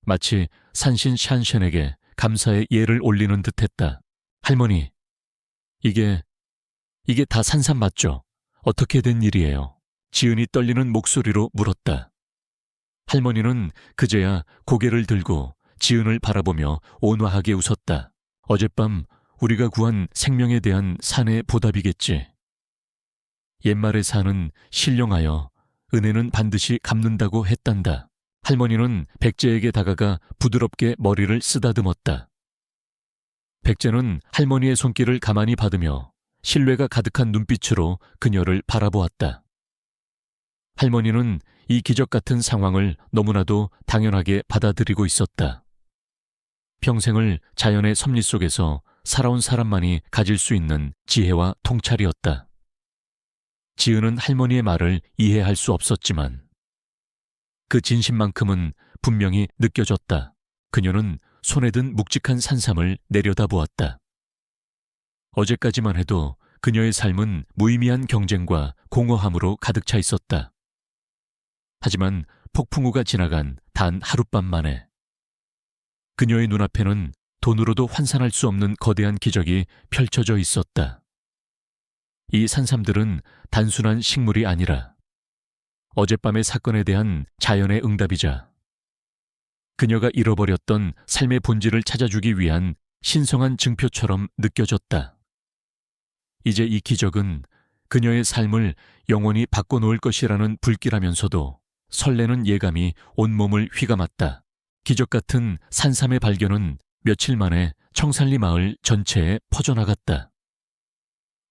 A: 마치 산신 샨셴에게 감사의 예를 올리는 듯했다. 할머니, 이게 다 산삼 맞죠? 어떻게 된 일이에요? 지은이 떨리는 목소리로 물었다. 할머니는 그제야 고개를 들고 지은을 바라보며 온화하게 웃었다. 어젯밤 우리가 구한 생명에 대한 산의 보답이겠지. 옛말의 산은 신령하여 은혜는 반드시 갚는다고 했단다. 할머니는 백제에게 다가가 부드럽게 머리를 쓰다듬었다. 백제는 할머니의 손길을 가만히 받으며 신뢰가 가득한 눈빛으로 그녀를 바라보았다. 할머니는 이 기적 같은 상황을 너무나도 당연하게 받아들이고 있었다. 평생을 자연의 섭리 속에서 살아온 사람만이 가질 수 있는 지혜와 통찰이었다. 지은은 할머니의 말을 이해할 수 없었지만 그 진심만큼은 분명히 느껴졌다. 그녀는 손에 든 묵직한 산삼을 내려다보았다. 어제까지만 해도 그녀의 삶은 무의미한 경쟁과 공허함으로 가득 차 있었다. 하지만 폭풍우가 지나간 단 하룻밤 만에 그녀의 눈앞에는 돈으로도 환산할 수 없는 거대한 기적이 펼쳐져 있었다. 이 산삼들은 단순한 식물이 아니라 어젯밤의 사건에 대한 자연의 응답이자 그녀가 잃어버렸던 삶의 본질을 찾아주기 위한 신성한 증표처럼 느껴졌다. 이제 이 기적은 그녀의 삶을 영원히 바꿔놓을 것이라는 불길하면서도 설레는 예감이 온몸을 휘감았다. 기적 같은 산삼의 발견은 며칠 만에 청산리 마을 전체에 퍼져나갔다.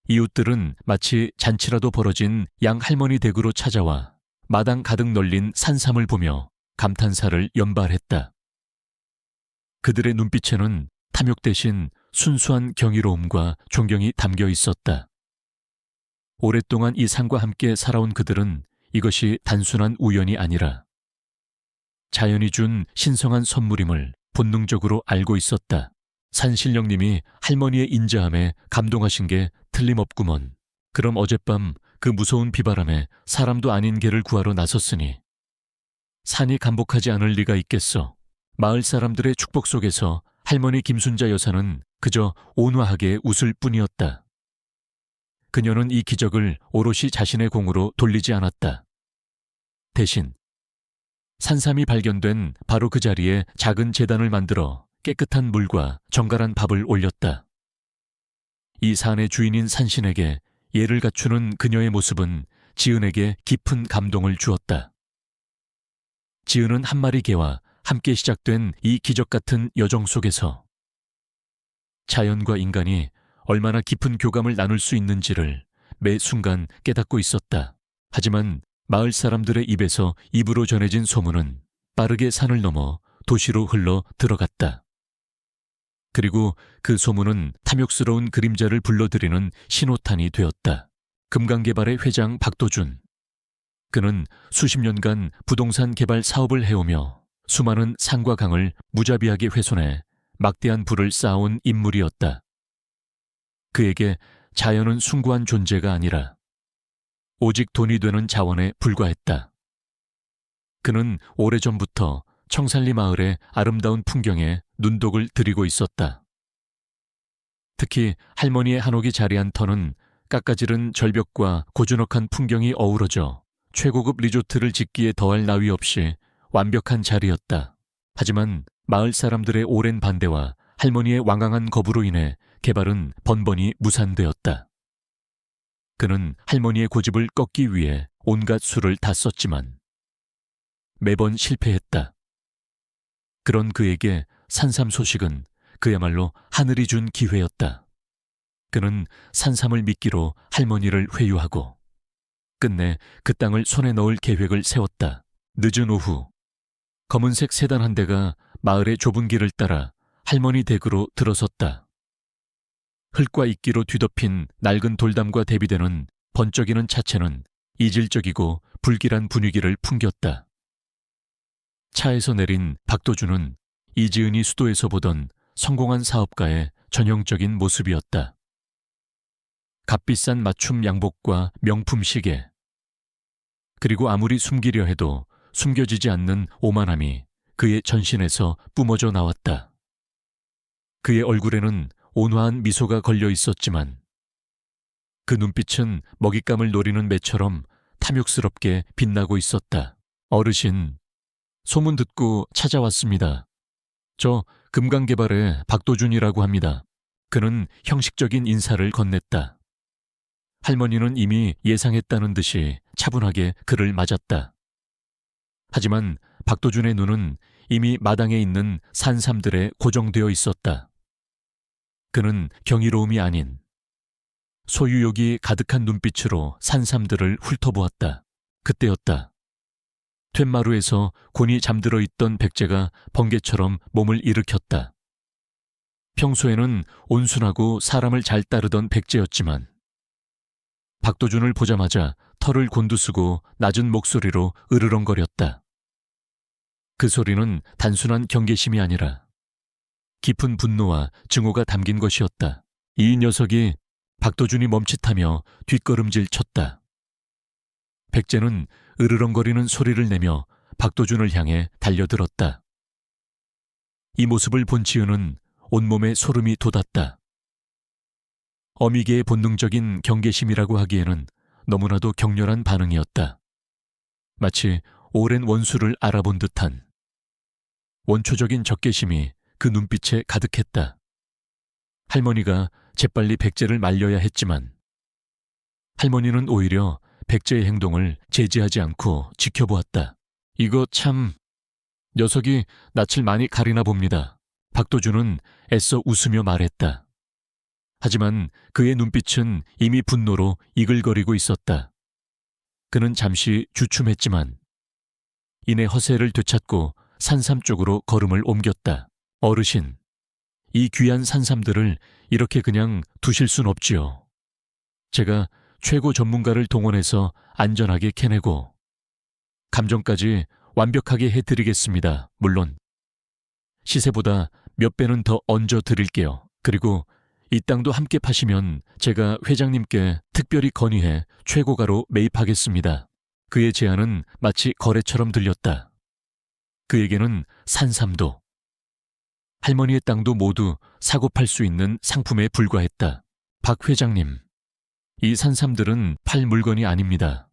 A: 이웃들은 마치 잔치라도 벌어진 양할머니 댁으로 찾아와 마당 가득 널린 산삼을 보며 감탄사를 연발했다. 그들의 눈빛에는 탐욕 대신 순수한 경이로움과 존경이 담겨 있었다. 오랫동안 이 산과 함께 살아온 그들은 이것이 단순한 우연이 아니라 자연이 준 신성한 선물임을 본능적으로 알고 있었다. 산신령님이 할머니의 인자함에 감동하신 게 틀림없구먼. 그럼 어젯밤 그 무서운 비바람에 사람도 아닌 개를 구하러 나섰으니 산이 감복하지 않을 리가 있겠어. 마을 사람들의 축복 속에서 할머니 김순자 여사는 그저 온화하게 웃을 뿐이었다. 그녀는 이 기적을 오롯이 자신의 공으로 돌리지 않았다. 대신 산삼이 발견된 바로 그 자리에 작은 제단을 만들어 깨끗한 물과 정갈한 밥을 올렸다. 이 산의 주인인 산신에게 예를 갖추는 그녀의 모습은 지은에게 깊은 감동을 주었다. 지은은 한 마리 개와 함께 시작된 이 기적 같은 여정 속에서 자연과 인간이 얼마나 깊은 교감을 나눌 수 있는지를 매 순간 깨닫고 있었다. 하지만 마을 사람들의 입에서 입으로 전해진 소문은 빠르게 산을 넘어 도시로 흘러 들어갔다. 그리고 그 소문은 탐욕스러운 그림자를 불러들이는 신호탄이 되었다. 금강개발의 회장 박도준. 그는 수십 년간 부동산 개발 사업을 해오며 수많은 산과 강을 무자비하게 훼손해 막대한 부를 쌓아온 인물이었다. 그에게 자연은 숭고한 존재가 아니라 오직 돈이 되는 자원에 불과했다. 그는 오래전부터 청산리 마을의 아름다운 풍경에 눈독을 들이고 있었다. 특히 할머니의 한옥이 자리한 터는 깎아지른 절벽과 고즈넉한 풍경이 어우러져 최고급 리조트를 짓기에 더할 나위 없이 완벽한 자리였다. 하지만 마을 사람들의 오랜 반대와 할머니의 완강한 거부로 인해 개발은 번번이 무산되었다. 그는 할머니의 고집을 꺾기 위해 온갖 수를 다 썼지만 매번 실패했다. 그런 그에게 산삼 소식은 그야말로 하늘이 준 기회였다. 그는 산삼을 미끼로 할머니를 회유하고 끝내 그 땅을 손에 넣을 계획을 세웠다. 늦은 오후 검은색 세단 한 대가 마을의 좁은 길을 따라 할머니 댁으로 들어섰다. 흙과 이끼로 뒤덮인 낡은 돌담과 대비되는 번쩍이는 차체는 이질적이고 불길한 분위기를 풍겼다. 차에서 내린 박도준은 이지은이 수도에서 보던 성공한 사업가의 전형적인 모습이었다. 값비싼 맞춤 양복과 명품 시계, 그리고 아무리 숨기려 해도 숨겨지지 않는 오만함이 그의 전신에서 뿜어져 나왔다. 그의 얼굴에는 온화한 미소가 걸려 있었지만 그 눈빛은 먹잇감을 노리는 매처럼 탐욕스럽게 빛나고 있었다. 어르신, 소문 듣고 찾아왔습니다. 저 금강개발의 박도준이라고 합니다. 그는 형식적인 인사를 건넸다. 할머니는 이미 예상했다는 듯이 차분하게 그를 맞았다. 하지만 박도준의 눈은 이미 마당에 있는 산삼들에 고정되어 있었다. 그는 경이로움이 아닌 소유욕이 가득한 눈빛으로 산삼들을 훑어보았다. 그때였다. 툇마루에서 곤히 잠들어 있던 백제가 번개처럼 몸을 일으켰다. 평소에는 온순하고 사람을 잘 따르던 백제였지만 박도준을 보자마자 털을 곤두쓰고 낮은 목소리로 으르렁거렸다. 그 소리는 단순한 경계심이 아니라 깊은 분노와 증오가 담긴 것이었다. 이 녀석이 박도준이 멈칫하며 뒷걸음질 쳤다. 백제는 으르렁거리는 소리를 내며 박도준을 향해 달려들었다. 이 모습을 본 지은은 온몸에 소름이 돋았다. 어미개의 본능적인 경계심이라고 하기에는 너무나도 격렬한 반응이었다. 마치 오랜 원수를 알아본 듯한 원초적인 적개심이 그 눈빛에 가득했다. 할머니가 재빨리 백제를 말려야 했지만 할머니는 오히려 백제의 행동을 제지하지 않고 지켜보았다. 이거 참, 녀석이 낯을 많이 가리나 봅니다. 박도준은 애써 웃으며 말했다. 하지만 그의 눈빛은 이미 분노로 이글거리고 있었다. 그는 잠시 주춤했지만 이내 허세를 되찾고 산삼 쪽으로 걸음을 옮겼다. 어르신, 이 귀한 산삼들을 이렇게 그냥 두실 순 없지요. 제가 최고 전문가를 동원해서 안전하게 캐내고 감정까지 완벽하게 해드리겠습니다. 물론 시세보다 몇 배는 더 얹어 드릴게요. 그리고 이 땅도 함께 파시면 제가 회장님께 특별히 건의해 최고가로 매입하겠습니다. 그의 제안은 마치 거래처럼 들렸다. 그에게는 산삼도 할머니의 땅도 모두 사고 팔 수 있는 상품에 불과했다. 박 회장님, 이 산삼들은 팔 물건이 아닙니다.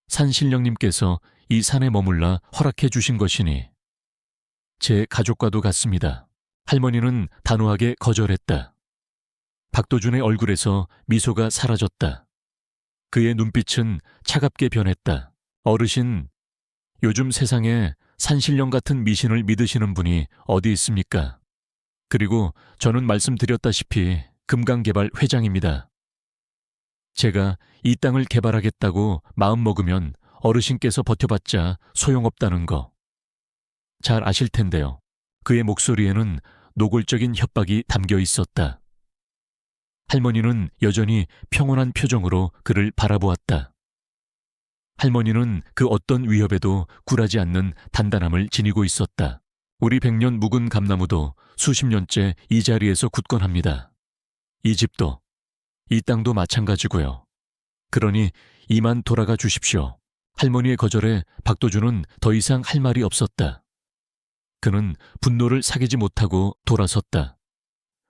A: 산신령님께서 이 산에 머물라 허락해 주신 것이니 제 가족과도 같습니다. 할머니는 단호하게 거절했다. 박도준의 얼굴에서 미소가 사라졌다. 그의 눈빛은 차갑게 변했다. 어르신, 요즘 세상에 산신령 같은 미신을 믿으시는 분이 어디 있습니까? 그리고 저는 말씀드렸다시피 금강개발 회장입니다. 제가 이 땅을 개발하겠다고 마음먹으면 어르신께서 버텨봤자 소용없다는 거 잘 아실 텐데요. 그의 목소리에는 노골적인 협박이 담겨 있었다. 할머니는 여전히 평온한 표정으로 그를 바라보았다. 할머니는 그 어떤 위협에도 굴하지 않는 단단함을 지니고 있었다. 우리 100년 묵은 감나무도 수십 년째 이 자리에서 굳건합니다. 이 집도, 이 땅도 마찬가지고요. 그러니 이만 돌아가 주십시오. 할머니의 거절에 박도준은 더 이상 할 말이 없었다. 그는 분노를 사귀지 못하고 돌아섰다.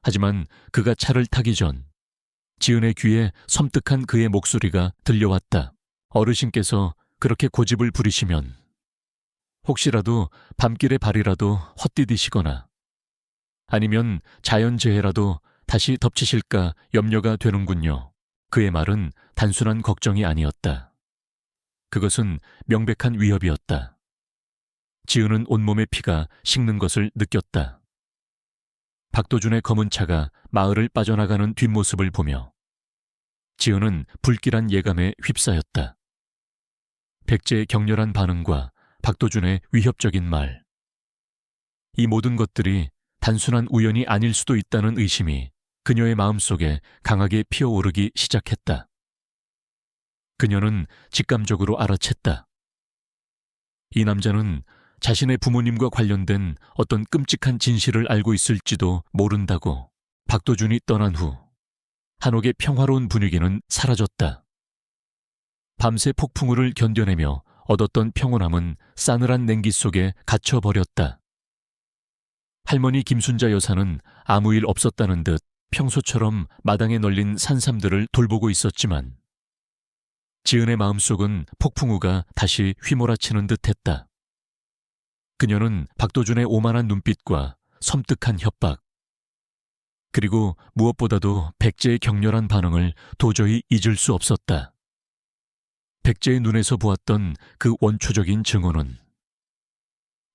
A: 하지만 그가 차를 타기 전 지은의 귀에 섬뜩한 그의 목소리가 들려왔다. 어르신께서 그렇게 고집을 부리시면 혹시라도 밤길의 발이라도 헛디디시거나 아니면 자연재해라도 다시 덮치실까 염려가 되는군요. 그의 말은 단순한 걱정이 아니었다. 그것은 명백한 위협이었다. 지은은 온몸의 피가 식는 것을 느꼈다. 박도준의 검은 차가 마을을 빠져나가는 뒷모습을 보며 지은은 불길한 예감에 휩싸였다. 백제의 격렬한 반응과 박도준의 위협적인 말. 이 모든 것들이 단순한 우연이 아닐 수도 있다는 의심이 그녀의 마음속에 강하게 피어오르기 시작했다. 그녀는 직감적으로 알아챘다. 이 남자는 자신의 부모님과 관련된 어떤 끔찍한 진실을 알고 있을지도 모른다고. 박도준이 떠난 후 한옥의 평화로운 분위기는 사라졌다. 밤새 폭풍우를 견뎌내며 얻었던 평온함은 싸늘한 냉기 속에 갇혀버렸다. 할머니 김순자 여사는 아무 일 없었다는 듯 평소처럼 마당에 널린 산삼들을 돌보고 있었지만 지은의 마음속은 폭풍우가 다시 휘몰아치는 듯했다. 그녀는 박도준의 오만한 눈빛과 섬뜩한 협박, 그리고 무엇보다도 백제의 격렬한 반응을 도저히 잊을 수 없었다. 백제의 눈에서 보았던 그 원초적인 증오는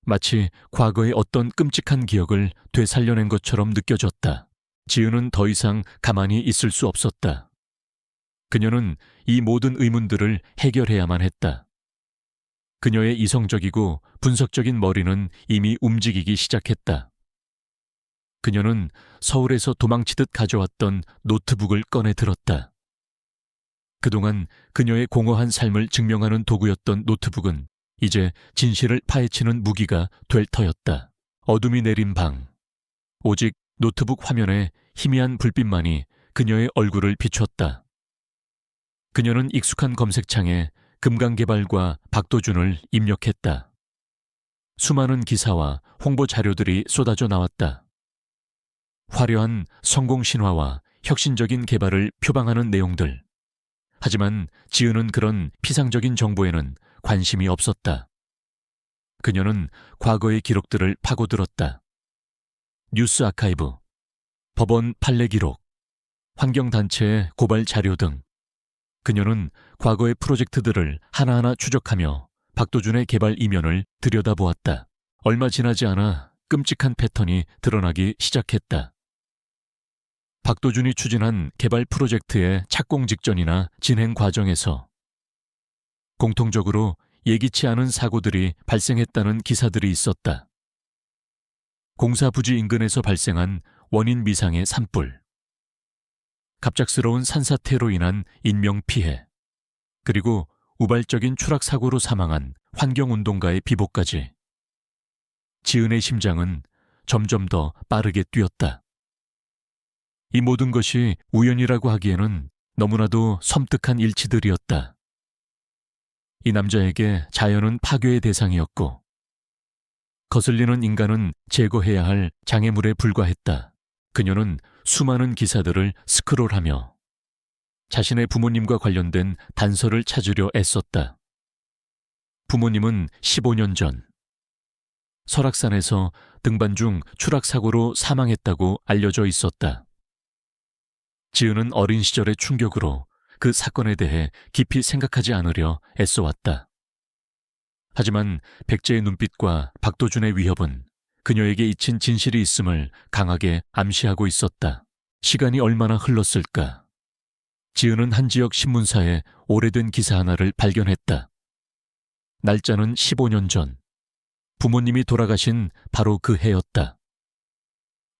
A: 마치 과거의 어떤 끔찍한 기억을 되살려낸 것처럼 느껴졌다. 지은은 더 이상 가만히 있을 수 없었다. 그녀는 이 모든 의문들을 해결해야만 했다. 그녀의 이성적이고 분석적인 머리는 이미 움직이기 시작했다. 그녀는 서울에서 도망치듯 가져왔던 노트북을 꺼내 들었다. 그동안 그녀의 공허한 삶을 증명하는 도구였던 노트북은 이제 진실을 파헤치는 무기가 될 터였다. 어둠이 내린 방. 오직 노트북 화면에 희미한 불빛만이 그녀의 얼굴을 비췄다. 그녀는 익숙한 검색창에 금강개발과 박도준을 입력했다. 수많은 기사와 홍보 자료들이 쏟아져 나왔다. 화려한 성공 신화와 혁신적인 개발을 표방하는 내용들. 하지만 지은은 그런 피상적인 정보에는 관심이 없었다. 그녀는 과거의 기록들을 파고들었다. 뉴스 아카이브, 법원 판례 기록, 환경단체의 고발 자료 등 그녀는 과거의 프로젝트들을 하나하나 추적하며 박도준의 개발 이면을 들여다보았다. 얼마 지나지 않아 끔찍한 패턴이 드러나기 시작했다. 박도준이 추진한 개발 프로젝트의 착공 직전이나 진행 과정에서 공통적으로 예기치 않은 사고들이 발생했다는 기사들이 있었다. 공사 부지 인근에서 발생한 원인 미상의 산불, 갑작스러운 산사태로 인한 인명피해, 그리고 우발적인 추락사고로 사망한 환경운동가의 비보까지. 지은의 심장은 점점 더 빠르게 뛰었다. 이 모든 것이 우연이라고 하기에는 너무나도 섬뜩한 일치들이었다. 이 남자에게 자연은 파괴의 대상이었고 거슬리는 인간은 제거해야 할 장애물에 불과했다. 그녀는 수많은 기사들을 스크롤하며 자신의 부모님과 관련된 단서를 찾으려 애썼다. 부모님은 15년 전 설악산에서 등반 중 추락사고로 사망했다고 알려져 있었다. 지은은 어린 시절의 충격으로 그 사건에 대해 깊이 생각하지 않으려 애써왔다. 하지만 백제의 눈빛과 박도준의 위협은 그녀에게 잊힌 진실이 있음을 강하게 암시하고 있었다. 시간이 얼마나 흘렀을까? 지은은 한 지역 신문사에 오래된 기사 하나를 발견했다. 날짜는 15년 전. 부모님이 돌아가신 바로 그 해였다.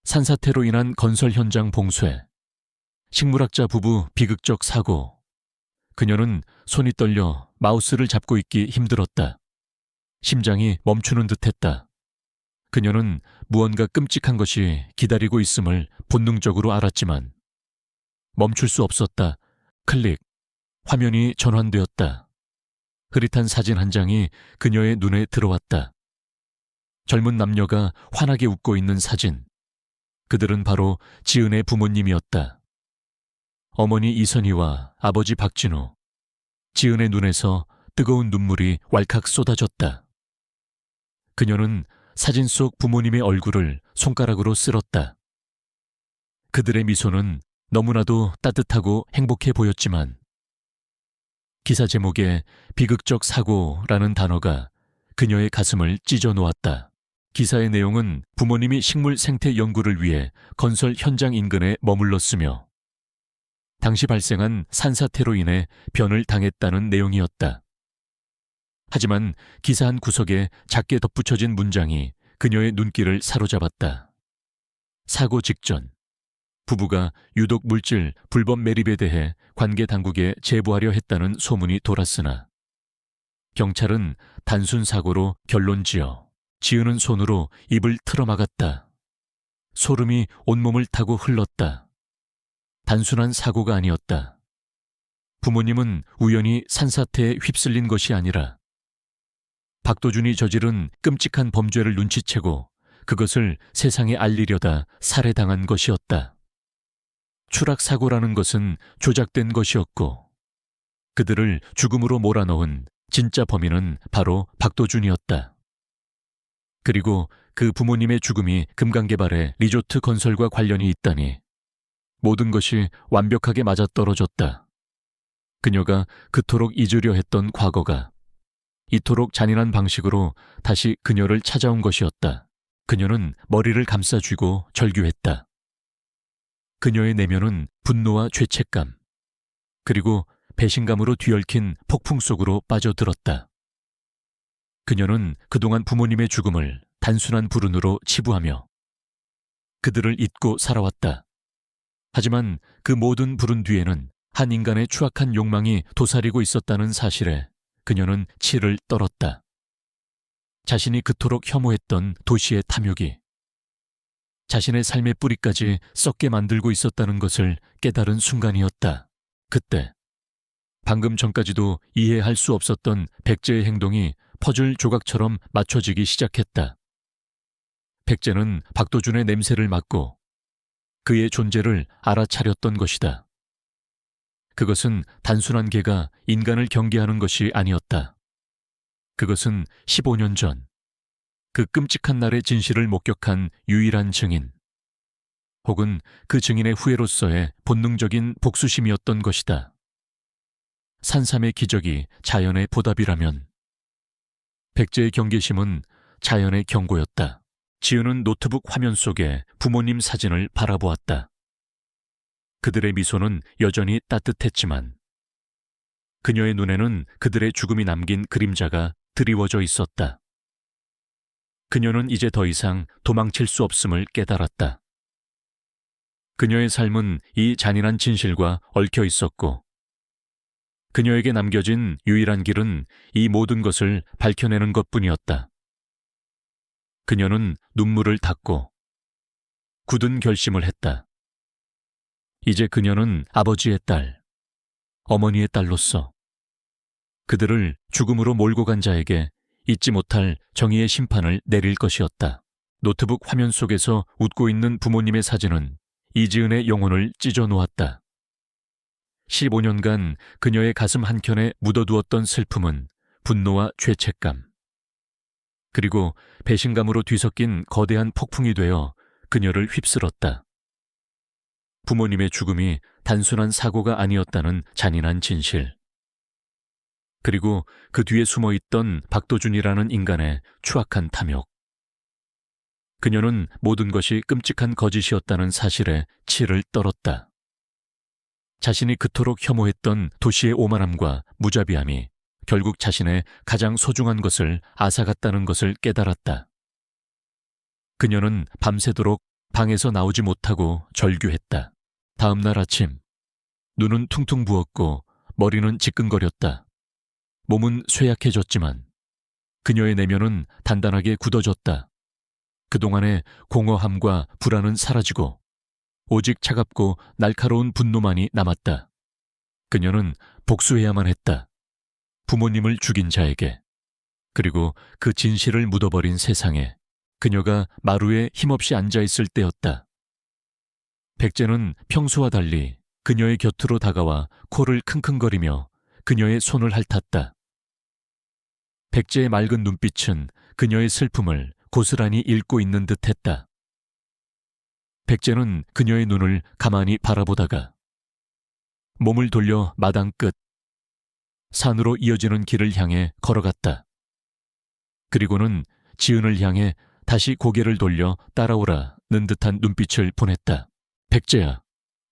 A: 산사태로 인한 건설 현장 봉쇄, 식물학자 부부 비극적 사고. 그녀는 손이 떨려 마우스를 잡고 있기 힘들었다. 심장이 멈추는 듯했다. 그녀는 무언가 끔찍한 것이 기다리고 있음을 본능적으로 알았지만 멈출 수 없었다. 클릭. 화면이 전환되었다. 흐릿한 사진 한 장이 그녀의 눈에 들어왔다. 젊은 남녀가 환하게 웃고 있는 사진. 그들은 바로 지은의 부모님이었다. 어머니 이선희와 아버지 박진우. 지은의 눈에서 뜨거운 눈물이 왈칵 쏟아졌다. 그녀는 사진 속 부모님의 얼굴을 손가락으로 쓸었다. 그들의 미소는 너무나도 따뜻하고 행복해 보였지만 기사 제목에 비극적 사고라는 단어가 그녀의 가슴을 찢어 놓았다. 기사의 내용은 부모님이 식물 생태 연구를 위해 건설 현장 인근에 머물렀으며 당시 발생한 산사태로 인해 변을 당했다는 내용이었다. 하지만 기사 한 구석에 작게 덧붙여진 문장이 그녀의 눈길을 사로잡았다. 사고 직전, 부부가 유독 물질 불법 매립에 대해 관계 당국에 제보하려 했다는 소문이 돌았으나 경찰은 단순 사고로 결론지어 지은은 손으로 입을 틀어막았다. 소름이 온몸을 타고 흘렀다. 단순한 사고가 아니었다. 부모님은 우연히 산사태에 휩쓸린 것이 아니라 박도준이 저지른 끔찍한 범죄를 눈치채고 그것을 세상에 알리려다 살해당한 것이었다. 추락사고라는 것은 조작된 것이었고 그들을 죽음으로 몰아넣은 진짜 범인은 바로 박도준이었다. 그리고 그 부모님의 죽음이 금강개발의 리조트 건설과 관련이 있다니 모든 것이 완벽하게 맞아떨어졌다. 그녀가 그토록 잊으려 했던 과거가 이토록 잔인한 방식으로 다시 그녀를 찾아온 것이었다. 그녀는 머리를 감싸쥐고 절규했다. 그녀의 내면은 분노와 죄책감, 그리고 배신감으로 뒤얽힌 폭풍 속으로 빠져들었다. 그녀는 그동안 부모님의 죽음을 단순한 불운으로 치부하며 그들을 잊고 살아왔다. 하지만 그 모든 불운 뒤에는 한 인간의 추악한 욕망이 도사리고 있었다는 사실에 그녀는 치를 떨었다. 자신이 그토록 혐오했던 도시의 탐욕이 자신의 삶의 뿌리까지 썩게 만들고 있었다는 것을 깨달은 순간이었다. 그때 방금 전까지도 이해할 수 없었던 백제의 행동이 퍼즐 조각처럼 맞춰지기 시작했다. 백제는 박도준의 냄새를 맡고 그의 존재를 알아차렸던 것이다. 그것은 단순한 개가 인간을 경계하는 것이 아니었다. 그것은 15년 전, 그 끔찍한 날의 진실을 목격한 유일한 증인, 혹은 그 증인의 후예로서의 본능적인 복수심이었던 것이다. 산삼의 기적이 자연의 보답이라면 백제의 경계심은 자연의 경고였다. 지은은 노트북 화면 속에 부모님 사진을 바라보았다. 그들의 미소는 여전히 따뜻했지만 그녀의 눈에는 그들의 죽음이 남긴 그림자가 드리워져 있었다. 그녀는 이제 더 이상 도망칠 수 없음을 깨달았다. 그녀의 삶은 이 잔인한 진실과 얽혀 있었고 그녀에게 남겨진 유일한 길은 이 모든 것을 밝혀내는 것뿐이었다. 그녀는 눈물을 닦고 굳은 결심을 했다. 이제 그녀는 아버지의 딸, 어머니의 딸로서 그들을 죽음으로 몰고 간 자에게 잊지 못할 정의의 심판을 내릴 것이었다. 노트북 화면 속에서 웃고 있는 부모님의 사진은 이지은의 영혼을 찢어 놓았다. 15년간 그녀의 가슴 한켠에 묻어두었던 슬픔은 분노와 죄책감, 그리고 배신감으로 뒤섞인 거대한 폭풍이 되어 그녀를 휩쓸었다. 부모님의 죽음이 단순한 사고가 아니었다는 잔인한 진실. 그리고 그 뒤에 숨어있던 박도준이라는 인간의 추악한 탐욕. 그녀는 모든 것이 끔찍한 거짓이었다는 사실에 치를 떨었다. 자신이 그토록 혐오했던 도시의 오만함과 무자비함이 결국 자신의 가장 소중한 것을 앗아갔다는 것을 깨달았다. 그녀는 밤새도록 방에서 나오지 못하고 절규했다. 다음 날 아침, 눈은 퉁퉁 부었고 머리는 지끈거렸다. 몸은 쇠약해졌지만 그녀의 내면은 단단하게 굳어졌다. 그동안의 공허함과 불안은 사라지고 오직 차갑고 날카로운 분노만이 남았다. 그녀는 복수해야만 했다. 부모님을 죽인 자에게, 그리고 그 진실을 묻어버린 세상에. 그녀가 마루에 힘없이 앉아있을 때였다. 백제는 평소와 달리 그녀의 곁으로 다가와 코를 킁킁거리며 그녀의 손을 핥았다. 백제의 맑은 눈빛은 그녀의 슬픔을 고스란히 읽고 있는 듯했다. 백제는 그녀의 눈을 가만히 바라보다가 몸을 돌려 마당 끝, 산으로 이어지는 길을 향해 걸어갔다. 그리고는 지은을 향해 다시 고개를 돌려 따라오라는 듯한 눈빛을 보냈다. 백제야,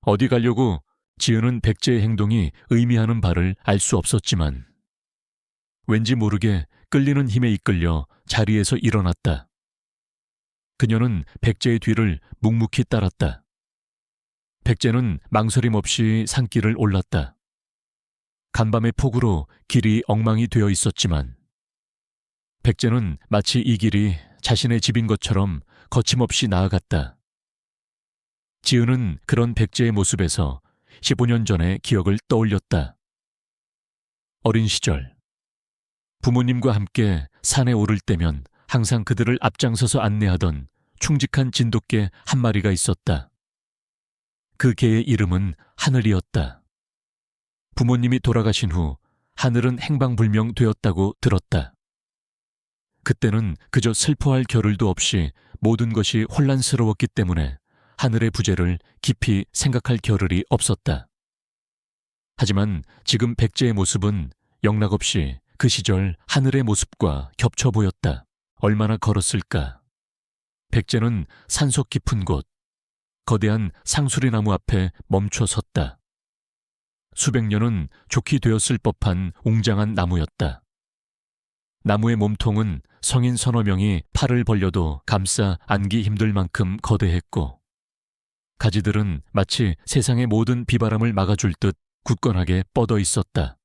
A: 어디 가려고? 지은은 백제의 행동이 의미하는 바를 알 수 없었지만 왠지 모르게 끌리는 힘에 이끌려 자리에서 일어났다. 그녀는 백제의 뒤를 묵묵히 따랐다. 백제는 망설임 없이 산길을 올랐다. 간밤의 폭우로 길이 엉망이 되어 있었지만 백제는 마치 이 길이 자신의 집인 것처럼 거침없이 나아갔다. 지은은 그런 백제의 모습에서 15년 전의 기억을 떠올렸다. 어린 시절, 부모님과 함께 산에 오를 때면 항상 그들을 앞장서서 안내하던 충직한 진돗개 한 마리가 있었다. 그 개의 이름은 하늘이었다. 부모님이 돌아가신 후 하늘은 행방불명 되었다고 들었다. 그때는 그저 슬퍼할 겨를도 없이 모든 것이 혼란스러웠기 때문에 하늘의 부재를 깊이 생각할 겨를이 없었다. 하지만 지금 백제의 모습은 영락없이 그 시절 하늘의 모습과 겹쳐 보였다. 얼마나 걸었을까? 백제는 산속 깊은 곳, 거대한 상수리나무 앞에 멈춰 섰다. 수백 년은 좋게 되었을 법한 웅장한 나무였다. 나무의 몸통은 성인 서너 명이 팔을 벌려도 감싸 안기 힘들 만큼 거대했고, 가지들은 마치 세상의 모든 비바람을 막아줄 듯 굳건하게 뻗어 있었다.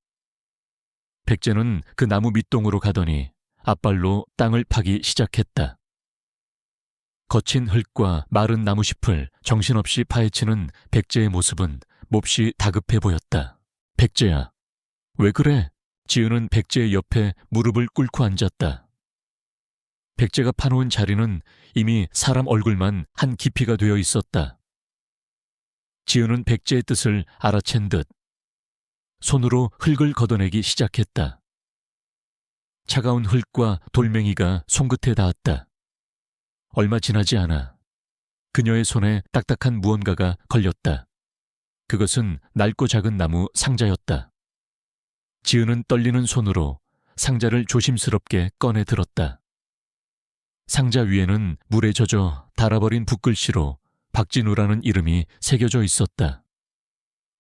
A: 백제는 그 나무 밑동으로 가더니 앞발로 땅을 파기 시작했다. 거친 흙과 마른 나무잎을 정신없이 파헤치는 백제의 모습은 몹시 다급해 보였다. 백제야, 왜 그래? 지은은 백제의 옆에 무릎을 꿇고 앉았다. 백제가 파놓은 자리는 이미 사람 얼굴만 한 깊이가 되어 있었다. 지은은 백제의 뜻을 알아챈 듯 손으로 흙을 걷어내기 시작했다. 차가운 흙과 돌멩이가 손끝에 닿았다. 얼마 지나지 않아 그녀의 손에 딱딱한 무언가가 걸렸다. 그것은 낡고 작은 나무 상자였다. 지은은 떨리는 손으로 상자를 조심스럽게 꺼내 들었다. 상자 위에는 물에 젖어 닳아버린 붓글씨로 박진우라는 이름이 새겨져 있었다.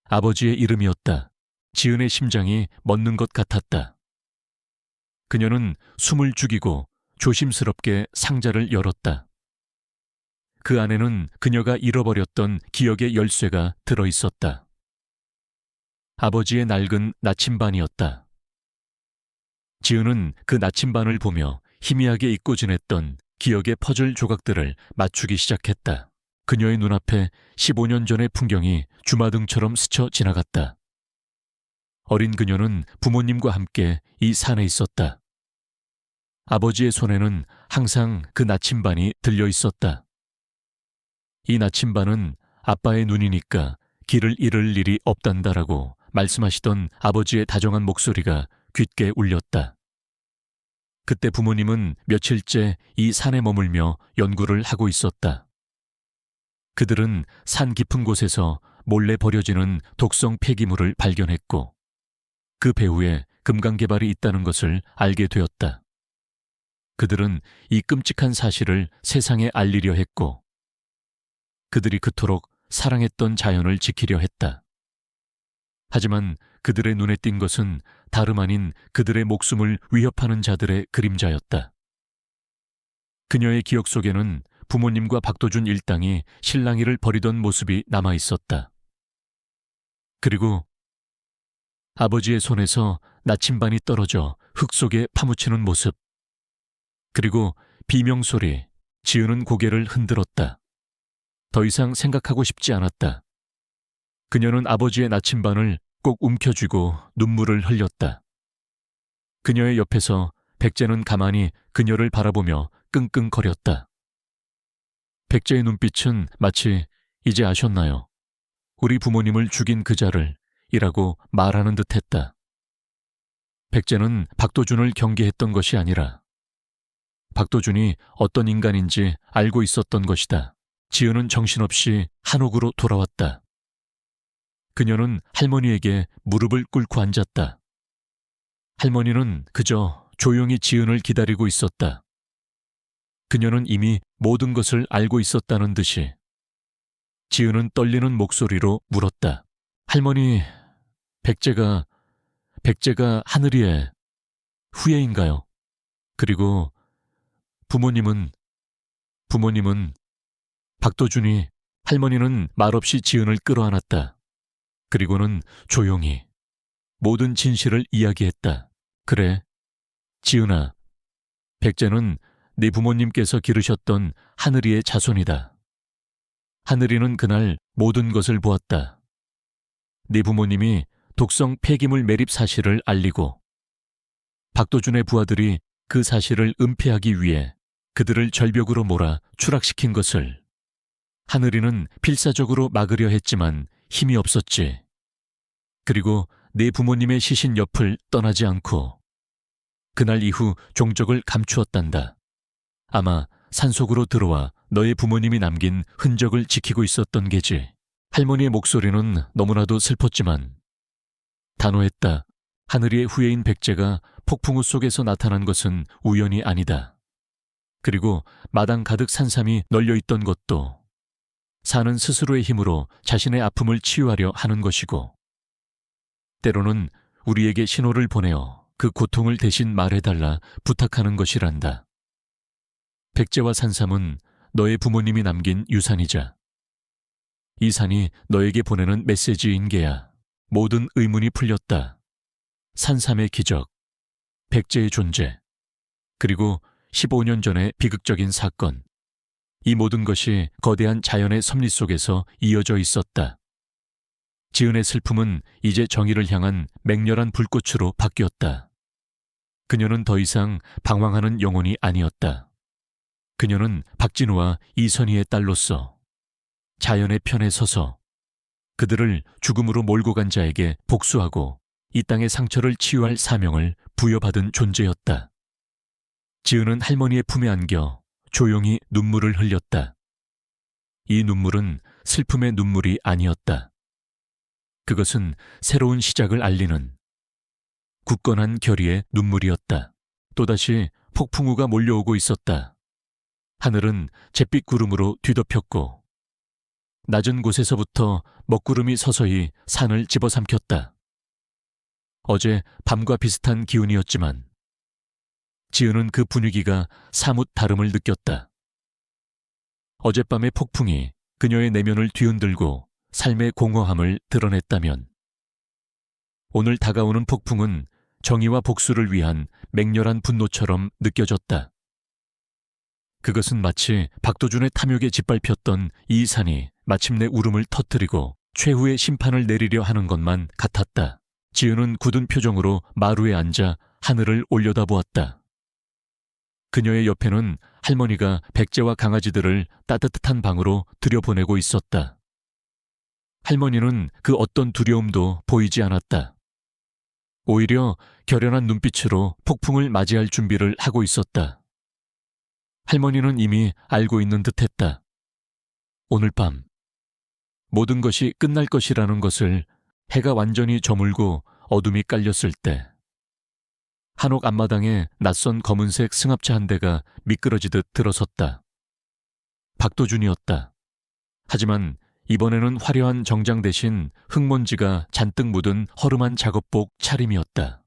A: 아버지의 이름이었다. 지은의 심장이 멎는 것 같았다. 그녀는 숨을 죽이고 조심스럽게 상자를 열었다. 그 안에는 그녀가 잃어버렸던 기억의 열쇠가 들어 있었다. 아버지의 낡은 나침반이었다. 지은은 그 나침반을 보며 희미하게 잊고 지냈던 기억의 퍼즐 조각들을 맞추기 시작했다. 그녀의 눈앞에 15년 전의 풍경이 주마등처럼 스쳐 지나갔다. 어린 그녀는 부모님과 함께 이 산에 있었다. 아버지의 손에는 항상 그 나침반이 들려 있었다. 이 나침반은 아빠의 눈이니까 길을 잃을 일이 없단다라고 말씀하시던 아버지의 다정한 목소리가 귓게 울렸다. 그때 부모님은 며칠째 이 산에 머물며 연구를 하고 있었다. 그들은 산 깊은 곳에서 몰래 버려지는 독성 폐기물을 발견했고 그 배후에 금강개발이 있다는 것을 알게 되었다. 그들은 이 끔찍한 사실을 세상에 알리려 했고 그들이 그토록 사랑했던 자연을 지키려 했다. 하지만 그들의 눈에 띈 것은 다름 아닌 그들의 목숨을 위협하는 자들의 그림자였다. 그녀의 기억 속에는 부모님과 박도준 일당이 실랑이를 벌이던 모습이 남아 있었다. 그리고 아버지의 손에서 나침반이 떨어져 흙 속에 파묻히는 모습. 그리고 비명소리, 지은은 고개를 흔들었다. 더 이상 생각하고 싶지 않았다. 그녀는 아버지의 나침반을 꼭 움켜쥐고 눈물을 흘렸다. 그녀의 옆에서 백제는 가만히 그녀를 바라보며 끙끙거렸다. 백제의 눈빛은 마치 이제 아셨나요? 우리 부모님을 죽인 그자를 이라고 말하는 듯했다. 백제는 박도준을 경계했던 것이 아니라 박도준이 어떤 인간인지 알고 있었던 것이다. 지은은 정신없이 한옥으로 돌아왔다. 그녀는 할머니에게 무릎을 꿇고 앉았다. 할머니는 그저 조용히 지은을 기다리고 있었다. 그녀는 이미 모든 것을 알고 있었다는 듯이. 지은은 떨리는 목소리로 물었다. 할머니, 백제가 하늘이의 후예인가요? 그리고 부모님은 박도준이 할머니는 말없이 지은을 끌어안았다. 그리고는 조용히 모든 진실을 이야기했다. 그래, 지은아, 백제는 네 부모님께서 기르셨던 하늘이의 자손이다. 하늘이는 그날 모든 것을 보았다. 네 부모님이 독성 폐기물 매립 사실을 알리고 박도준의 부하들이 그 사실을 은폐하기 위해 그들을 절벽으로 몰아 추락시킨 것을 하늘이는 필사적으로 막으려 했지만 힘이 없었지. 그리고 네 부모님의 시신 옆을 떠나지 않고 그날 이후 종적을 감추었단다. 아마 산속으로 들어와 너의 부모님이 남긴 흔적을 지키고 있었던 게지. 할머니의 목소리는 너무나도 슬펐지만 단호했다. 하늘이의 후예인 백제가 폭풍우 속에서 나타난 것은 우연이 아니다. 그리고 마당 가득 산삼이 널려있던 것도 산은 스스로의 힘으로 자신의 아픔을 치유하려 하는 것이고 때로는 우리에게 신호를 보내어 그 고통을 대신 말해달라 부탁하는 것이란다. 백제와 산삼은 너의 부모님이 남긴 유산이자 이 산이 너에게 보내는 메시지인 게야. 모든 의문이 풀렸다. 산삼의 기적, 백제의 존재, 그리고 15년 전의 비극적인 사건. 이 모든 것이 거대한 자연의 섭리 속에서 이어져 있었다. 지은의 슬픔은 이제 정의를 향한 맹렬한 불꽃으로 바뀌었다. 그녀는 더 이상 방황하는 영혼이 아니었다. 그녀는 박진우와 이선희의 딸로서 자연의 편에 서서 그들을 죽음으로 몰고 간 자에게 복수하고 이 땅의 상처를 치유할 사명을 부여받은 존재였다. 지은은 할머니의 품에 안겨 조용히 눈물을 흘렸다. 이 눈물은 슬픔의 눈물이 아니었다. 그것은 새로운 시작을 알리는 굳건한 결의의 눈물이었다. 또다시 폭풍우가 몰려오고 있었다. 하늘은 잿빛 구름으로 뒤덮였고 낮은 곳에서부터 먹구름이 서서히 산을 집어삼켰다. 어제 밤과 비슷한 기운이었지만 지은은 그 분위기가 사뭇 다름을 느꼈다. 어젯밤의 폭풍이 그녀의 내면을 뒤흔들고 삶의 공허함을 드러냈다면 오늘 다가오는 폭풍은 정의와 복수를 위한 맹렬한 분노처럼 느껴졌다. 그것은 마치 박도준의 탐욕에 짓밟혔던 이 산이 마침내 울음을 터뜨리고 최후의 심판을 내리려 하는 것만 같았다. 지은은 굳은 표정으로 마루에 앉아 하늘을 올려다보았다. 그녀의 옆에는 할머니가 백제와 강아지들을 따뜻한 방으로 들여보내고 있었다. 할머니는 그 어떤 두려움도 보이지 않았다. 오히려 결연한 눈빛으로 폭풍을 맞이할 준비를 하고 있었다. 할머니는 이미 알고 있는 듯했다. 오늘 밤 모든 것이 끝날 것이라는 것을 해가 완전히 저물고 어둠이 깔렸을 때 한옥 앞마당에 낯선 검은색 승합차 한 대가 미끄러지듯 들어섰다. 박도준이었다. 하지만 이번에는 화려한 정장 대신 흙먼지가 잔뜩 묻은 허름한 작업복 차림이었다.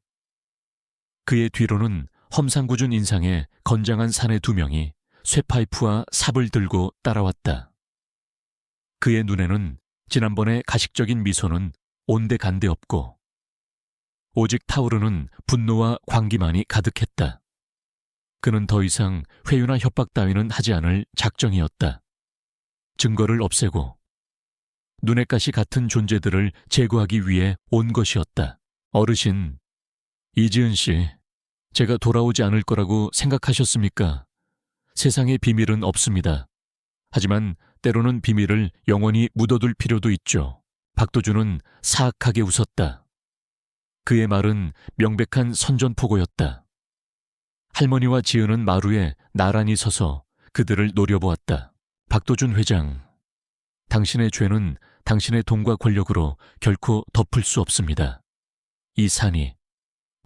A: 그의 뒤로는 험상궂은 인상의 건장한 사내 2명이 쇠파이프와 삽을 들고 따라왔다. 그의 눈에는 지난번의 가식적인 미소는 온데간데 없고 오직 타오르는 분노와 광기만이 가득했다. 그는 더 이상 회유나 협박 따위는 하지 않을 작정이었다. 증거를 없애고 눈의 가시 같은 존재들을 제거하기 위해 온 것이었다. 어르신, 이지은 씨, 제가 돌아오지 않을 거라고 생각하셨습니까? 세상에 비밀은 없습니다. 하지만 때로는 비밀을 영원히 묻어둘 필요도 있죠. 박도준은 사악하게 웃었다. 그의 말은 명백한 선전포고였다. 할머니와 지은은 마루에 나란히 서서 그들을 노려보았다. 박도준 회장, 당신의 죄는 당신의 돈과 권력으로 결코 덮을 수 없습니다. 이 산이,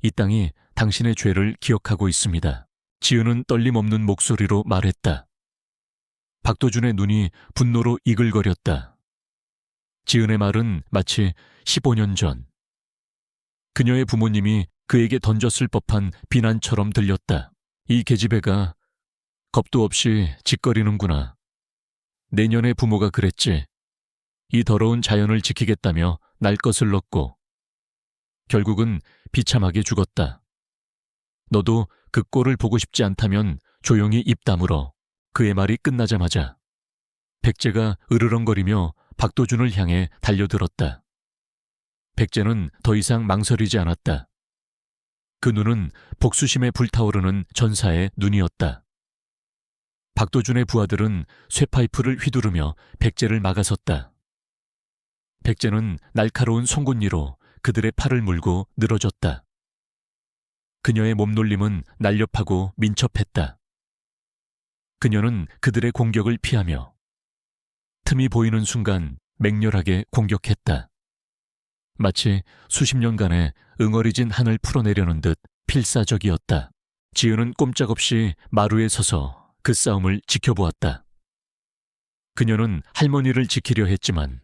A: 이 땅이 당신의 죄를 기억하고 있습니다. 지은은 떨림 없는 목소리로 말했다. 박도준의 눈이 분노로 이글거렸다. 지은의 말은 마치 15년 전 그녀의 부모님이 그에게 던졌을 법한 비난처럼 들렸다. 이 계집애가 겁도 없이 짓거리는구나. 내년에 부모가 그랬지. 이 더러운 자연을 지키겠다며 날 것을 넣고 결국은 비참하게 죽었다. 너도 그 꼴을 보고 싶지 않다면 조용히 입 다물어. 그의 말이 끝나자마자 백제가 으르렁거리며 박도준을 향해 달려들었다. 백제는 더 이상 망설이지 않았다. 그 눈은 복수심에 불타오르는 전사의 눈이었다. 박도준의 부하들은 쇠파이프를 휘두르며 백제를 막아섰다. 백제는 날카로운 송곳니로 그들의 팔을 물고 늘어졌다. 그녀의 몸놀림은 날렵하고 민첩했다. 그녀는 그들의 공격을 피하며 틈이 보이는 순간 맹렬하게 공격했다. 마치 수십 년간의 응어리진 한을 풀어내려는 듯 필사적이었다. 지은은 꼼짝없이 마루에 서서 그 싸움을 지켜보았다. 그녀는 할머니를 지키려 했지만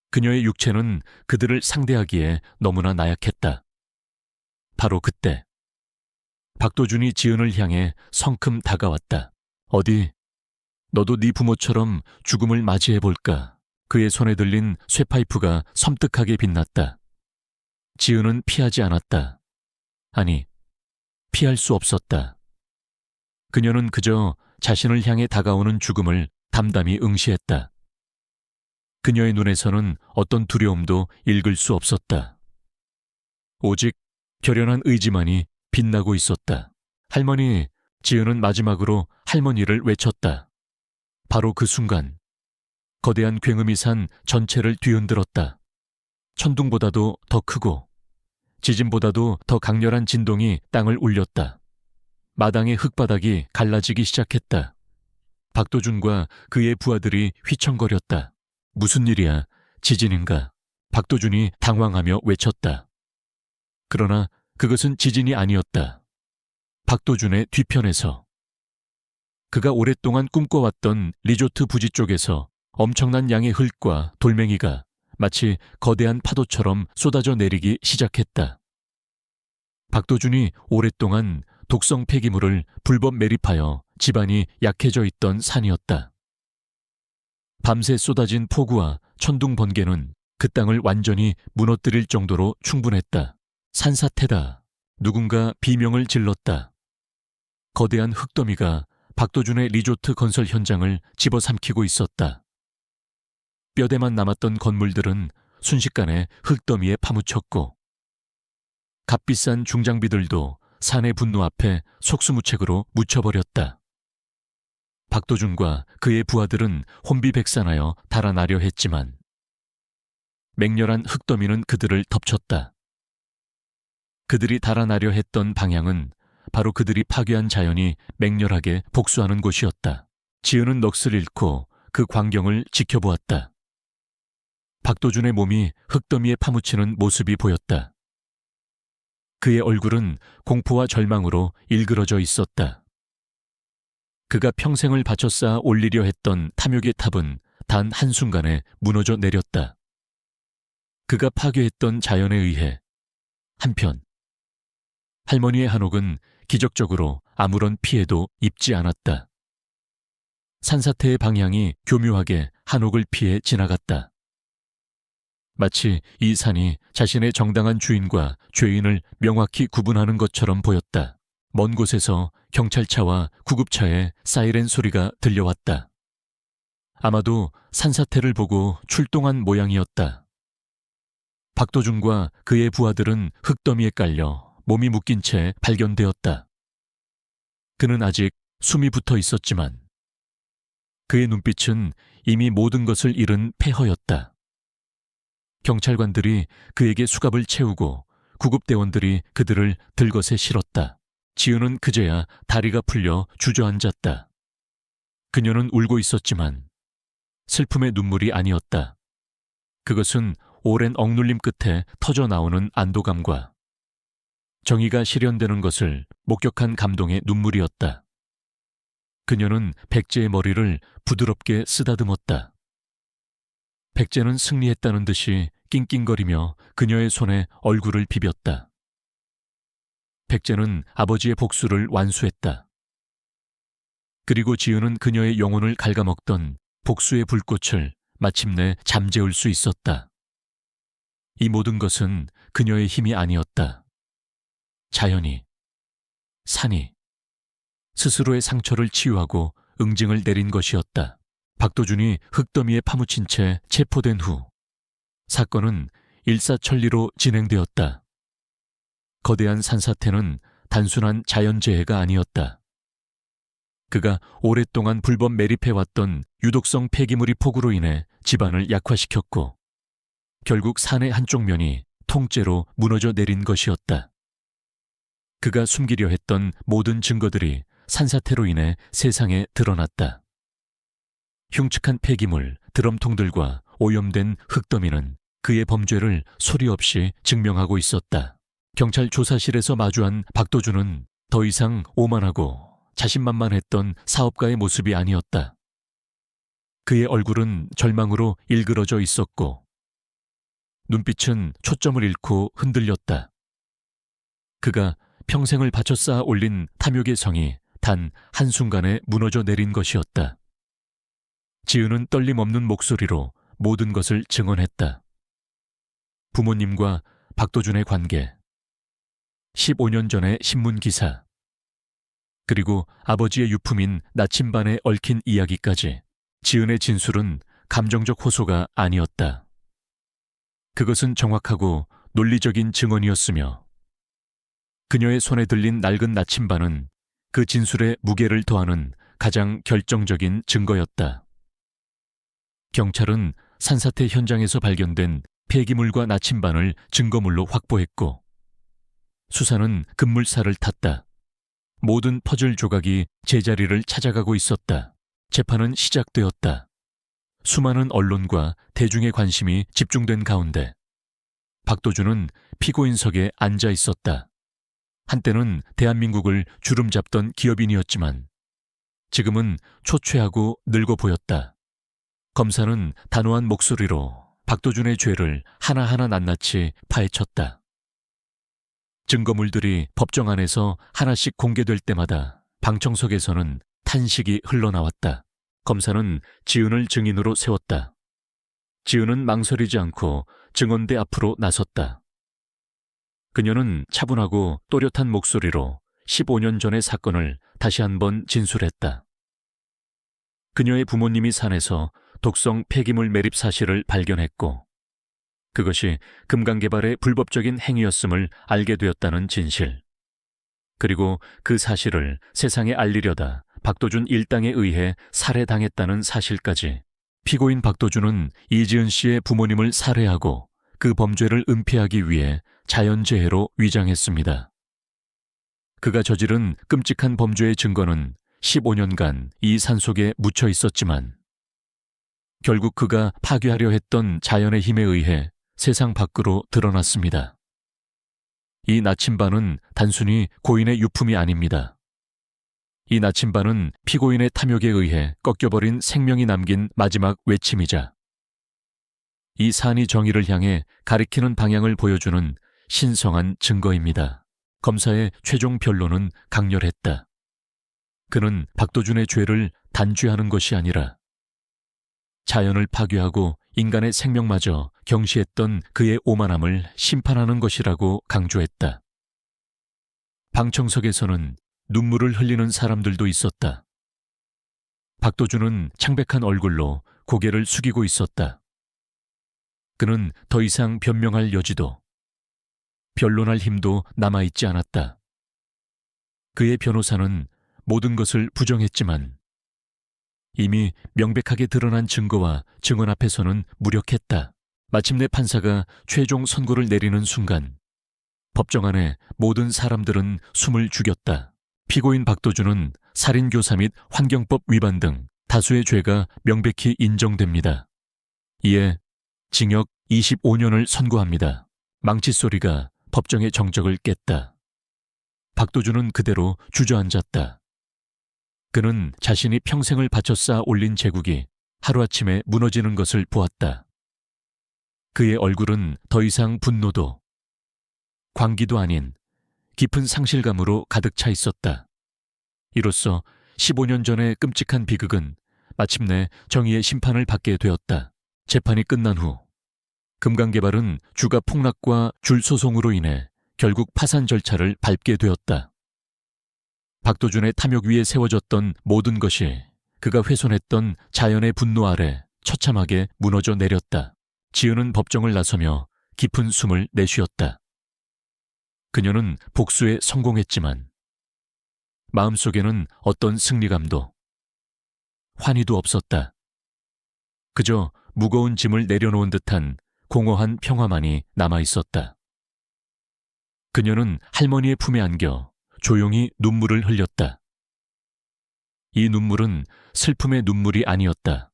A: 그녀의 육체는 그들을 상대하기에 너무나 나약했다. 바로 그때 박도준이 지은을 향해 성큼 다가왔다. 어디 너도 네 부모처럼 죽음을 맞이해볼까? 그의 손에 들린 쇠파이프가 섬뜩하게 빛났다. 지은은 피하지 않았다. 아니, 피할 수 없었다. 그녀는 그저 자신을 향해 다가오는 죽음을 담담히 응시했다. 그녀의 눈에서는 어떤 두려움도 읽을 수 없었다. 오직 결연한 의지만이 빛나고 있었다. 할머니, 지은은 마지막으로 할머니를 외쳤다. 바로 그 순간 거대한 굉음이 산 전체를 뒤흔들었다. 천둥보다도 더 크고 지진보다도 더 강렬한 진동이 땅을 울렸다. 마당의 흙바닥이 갈라지기 시작했다. 박도준과 그의 부하들이 휘청거렸다. 무슨 일이야? 지진인가? 박도준이 당황하며 외쳤다. 그러나 그것은 지진이 아니었다. 박도준의 뒤편에서 그가 오랫동안 꿈꿔왔던 리조트 부지 쪽에서 엄청난 양의 흙과 돌멩이가 마치 거대한 파도처럼 쏟아져 내리기 시작했다. 박도준이 오랫동안 독성 폐기물을 불법 매립하여 집안이 약해져 있던 산이었다. 밤새 쏟아진 폭우와 천둥 번개는 그 땅을 완전히 무너뜨릴 정도로 충분했다. 산사태다. 누군가 비명을 질렀다. 거대한 흙더미가 박도준의 리조트 건설 현장을 집어삼키고 있었다. 뼈대만 남았던 건물들은 순식간에 흙더미에 파묻혔고 값비싼 중장비들도 사내 분노 앞에 속수무책으로 묻혀버렸다. 박도준과 그의 부하들은 혼비백산하여 달아나려 했지만 맹렬한 흙더미는 그들을 덮쳤다. 그들이 달아나려 했던 방향은 바로 그들이 파괴한 자연이 맹렬하게 복수하는 곳이었다. 지은은 넋을 잃고 그 광경을 지켜보았다. 박도준의 몸이 흙더미에 파묻히는 모습이 보였다. 그의 얼굴은 공포와 절망으로 일그러져 있었다. 그가 평생을 바쳐 쌓아 올리려 했던 탐욕의 탑은 단 한순간에 무너져 내렸다. 그가 파괴했던 자연에 의해 한편 할머니의 한옥은 기적적으로 아무런 피해도 입지 않았다. 산사태의 방향이 교묘하게 한옥을 피해 지나갔다. 마치 이 산이 자신의 정당한 주인과 죄인을 명확히 구분하는 것처럼 보였다. 먼 곳에서 경찰차와 구급차의 사이렌 소리가 들려왔다. 아마도 산사태를 보고 출동한 모양이었다. 박도준과 그의 부하들은 흙더미에 깔려 몸이 묶인 채 발견되었다. 그는 아직 숨이 붙어 있었지만 그의 눈빛은 이미 모든 것을 잃은 폐허였다. 경찰관들이 그에게 수갑을 채우고 구급대원들이 그들을 들것에 실었다. 지은은 그제야 다리가 풀려 주저앉았다. 그녀는 울고 있었지만 슬픔의 눈물이 아니었다. 그것은 오랜 억눌림 끝에 터져나오는 안도감과 정의가 실현되는 것을 목격한 감동의 눈물이었다. 그녀는 백제의 머리를 부드럽게 쓰다듬었다. 백제는 승리했다는 듯이 낑낑거리며 그녀의 손에 얼굴을 비볐다. 백제는 아버지의 복수를 완수했다. 그리고 지은은 그녀의 영혼을 갉아먹던 복수의 불꽃을 마침내 잠재울 수 있었다. 이 모든 것은 그녀의 힘이 아니었다. 자연이, 산이 스스로의 상처를 치유하고 응징을 내린 것이었다. 박도준이 흙더미에 파묻힌 채 체포된 후 사건은 일사천리로 진행되었다. 거대한 산사태는 단순한 자연재해가 아니었다. 그가 오랫동안 불법 매립해왔던 유독성 폐기물이 폭우로 인해 집안을 약화시켰고 결국 산의 한쪽 면이 통째로 무너져 내린 것이었다. 그가 숨기려 했던 모든 증거들이 산사태로 인해 세상에 드러났다. 흉측한 폐기물, 드럼통들과 오염된 흙더미는 그의 범죄를 소리 없이 증명하고 있었다. 경찰 조사실에서 마주한 박도준은 더 이상 오만하고 자신만만했던 사업가의 모습이 아니었다. 그의 얼굴은 절망으로 일그러져 있었고 눈빛은 초점을 잃고 흔들렸다. 그가 평생을 바쳐 쌓아 올린 탐욕의 성이 단 한순간에 무너져 내린 것이었다. 지은은 떨림 없는 목소리로 모든 것을 증언했다. 부모님과 박도준의 관계, 15년 전의 신문기사, 그리고 아버지의 유품인 나침반에 얽힌 이야기까지. 지은의 진술은 감정적 호소가 아니었다. 그것은 정확하고 논리적인 증언이었으며 그녀의 손에 들린 낡은 나침반은 그 진술에 무게를 더하는 가장 결정적인 증거였다. 경찰은 산사태 현장에서 발견된 폐기물과 나침반을 증거물로 확보했고 수사는 급물살을 탔다. 모든 퍼즐 조각이 제자리를 찾아가고 있었다. 재판은 시작되었다. 수많은 언론과 대중의 관심이 집중된 가운데 박도준은 피고인석에 앉아 있었다. 한때는 대한민국을 주름잡던 기업인이었지만 지금은 초췌하고 늙어 보였다. 검사는 단호한 목소리로 박도준의 죄를 하나하나 낱낱이 파헤쳤다. 증거물들이 법정 안에서 하나씩 공개될 때마다 방청석에서는 탄식이 흘러나왔다. 검사는 지은을 증인으로 세웠다. 지은은 망설이지 않고 증언대 앞으로 나섰다. 그녀는 차분하고 또렷한 목소리로 15년 전의 사건을 다시 한번 진술했다. 그녀의 부모님이 산에서 독성 폐기물 매립 사실을 발견했고 그것이 금강개발의 불법적인 행위였음을 알게 되었다는 진실. 그리고 그 사실을 세상에 알리려다 박도준 일당에 의해 살해당했다는 사실까지. 피고인 박도준은 이지은 씨의 부모님을 살해하고 그 범죄를 은폐하기 위해 자연재해로 위장했습니다. 그가 저지른 끔찍한 범죄의 증거는 15년간 이 산속에 묻혀 있었지만 결국 그가 파괴하려 했던 자연의 힘에 의해 세상 밖으로 드러났습니다. 이 나침반은 단순히 고인의 유품이 아닙니다. 이 나침반은 피고인의 탐욕에 의해 꺾여버린 생명이 남긴 마지막 외침이자 이 산이 정의를 향해 가리키는 방향을 보여주는 신성한 증거입니다. 검사의 최종 변론은 강렬했다. 그는 박도준의 죄를 단죄하는 것이 아니라 자연을 파괴하고 인간의 생명마저 경시했던 그의 오만함을 심판하는 것이라고 강조했다. 방청석에서는 눈물을 흘리는 사람들도 있었다. 박도준은 창백한 얼굴로 고개를 숙이고 있었다. 그는 더 이상 변명할 여지도, 변론할 힘도 남아있지 않았다. 그의 변호사는 모든 것을 부정했지만 이미 명백하게 드러난 증거와 증언 앞에서는 무력했다. 마침내 판사가 최종 선고를 내리는 순간 법정 안에 모든 사람들은 숨을 죽였다. 피고인 박도준은 살인교사 및 환경법 위반 등 다수의 죄가 명백히 인정됩니다. 이에 징역 25년을 선고합니다. 망치 소리가 법정의 정적을 깼다. 박도준은 그대로 주저앉았다. 그는 자신이 평생을 바쳐 쌓아 올린 제국이 하루아침에 무너지는 것을 보았다. 그의 얼굴은 더 이상 분노도, 광기도 아닌 깊은 상실감으로 가득 차 있었다. 이로써 15년 전의 끔찍한 비극은 마침내 정의의 심판을 받게 되었다. 재판이 끝난 후 금강개발은 주가 폭락과 줄소송으로 인해 결국 파산 절차를 밟게 되었다. 박도준의 탐욕 위에 세워졌던 모든 것이 그가 훼손했던 자연의 분노 아래 처참하게 무너져 내렸다. 지은은 법정을 나서며 깊은 숨을 내쉬었다. 그녀는 복수에 성공했지만 마음속에는 어떤 승리감도 환희도 없었다. 그저 무거운 짐을 내려놓은 듯한 공허한 평화만이 남아있었다. 그녀는 할머니의 품에 안겨 조용히 눈물을 흘렸다. 이 눈물은 슬픔의 눈물이 아니었다.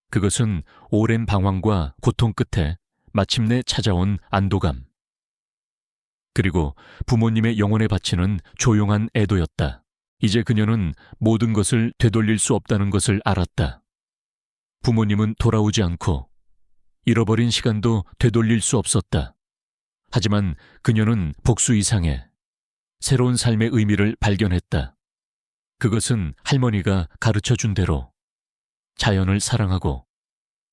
A: 그것은 오랜 방황과 고통 끝에 마침내 찾아온 안도감. 그리고 부모님의 영혼에 바치는 조용한 애도였다. 이제 그녀는 모든 것을 되돌릴 수 없다는 것을 알았다. 부모님은 돌아오지 않고 잃어버린 시간도 되돌릴 수 없었다. 하지만 그녀는 복수 이상의 새로운 삶의 의미를 발견했다. 그것은 할머니가 가르쳐준 대로 자연을 사랑하고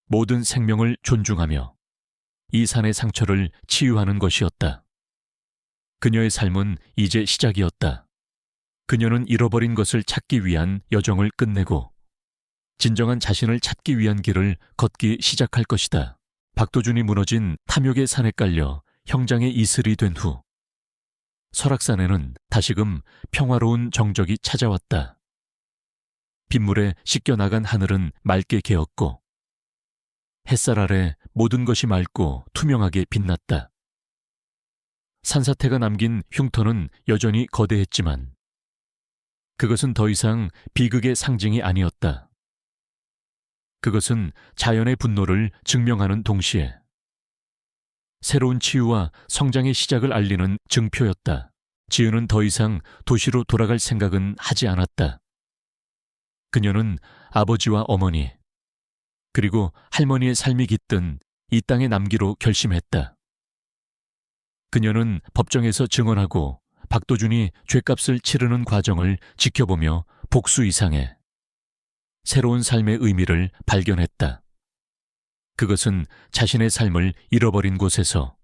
A: 모든 생명을 존중하며 이 산의 상처를 치유하는 것이었다. 그녀의 삶은 이제 시작이었다. 그녀는 잃어버린 것을 찾기 위한 여정을 끝내고 진정한 자신을 찾기 위한 길을 걷기 시작할 것이다. 박도준이 무너진 탐욕의 산에 깔려 형장의 이슬이 된 후 설악산에는 다시금 평화로운 정적이 찾아왔다. 빗물에 씻겨나간 하늘은 맑게 개었고 햇살 아래 모든 것이 맑고 투명하게 빛났다. 산사태가 남긴 흉터는 여전히 거대했지만 그것은 더 이상 비극의 상징이 아니었다. 그것은 자연의 분노를 증명하는 동시에 새로운 치유와 성장의 시작을 알리는 증표였다. 지은은 더 이상 도시로 돌아갈 생각은 하지 않았다. 그녀는 아버지와 어머니, 그리고 할머니의 삶이 깃든 이 땅에 남기로 결심했다. 그녀는 법정에서 증언하고 박도준이 죗값을 치르는 과정을 지켜보며 복수 이상의 새로운 삶의 의미를 발견했다. 그것은 자신의 삶을 잃어버린 곳에서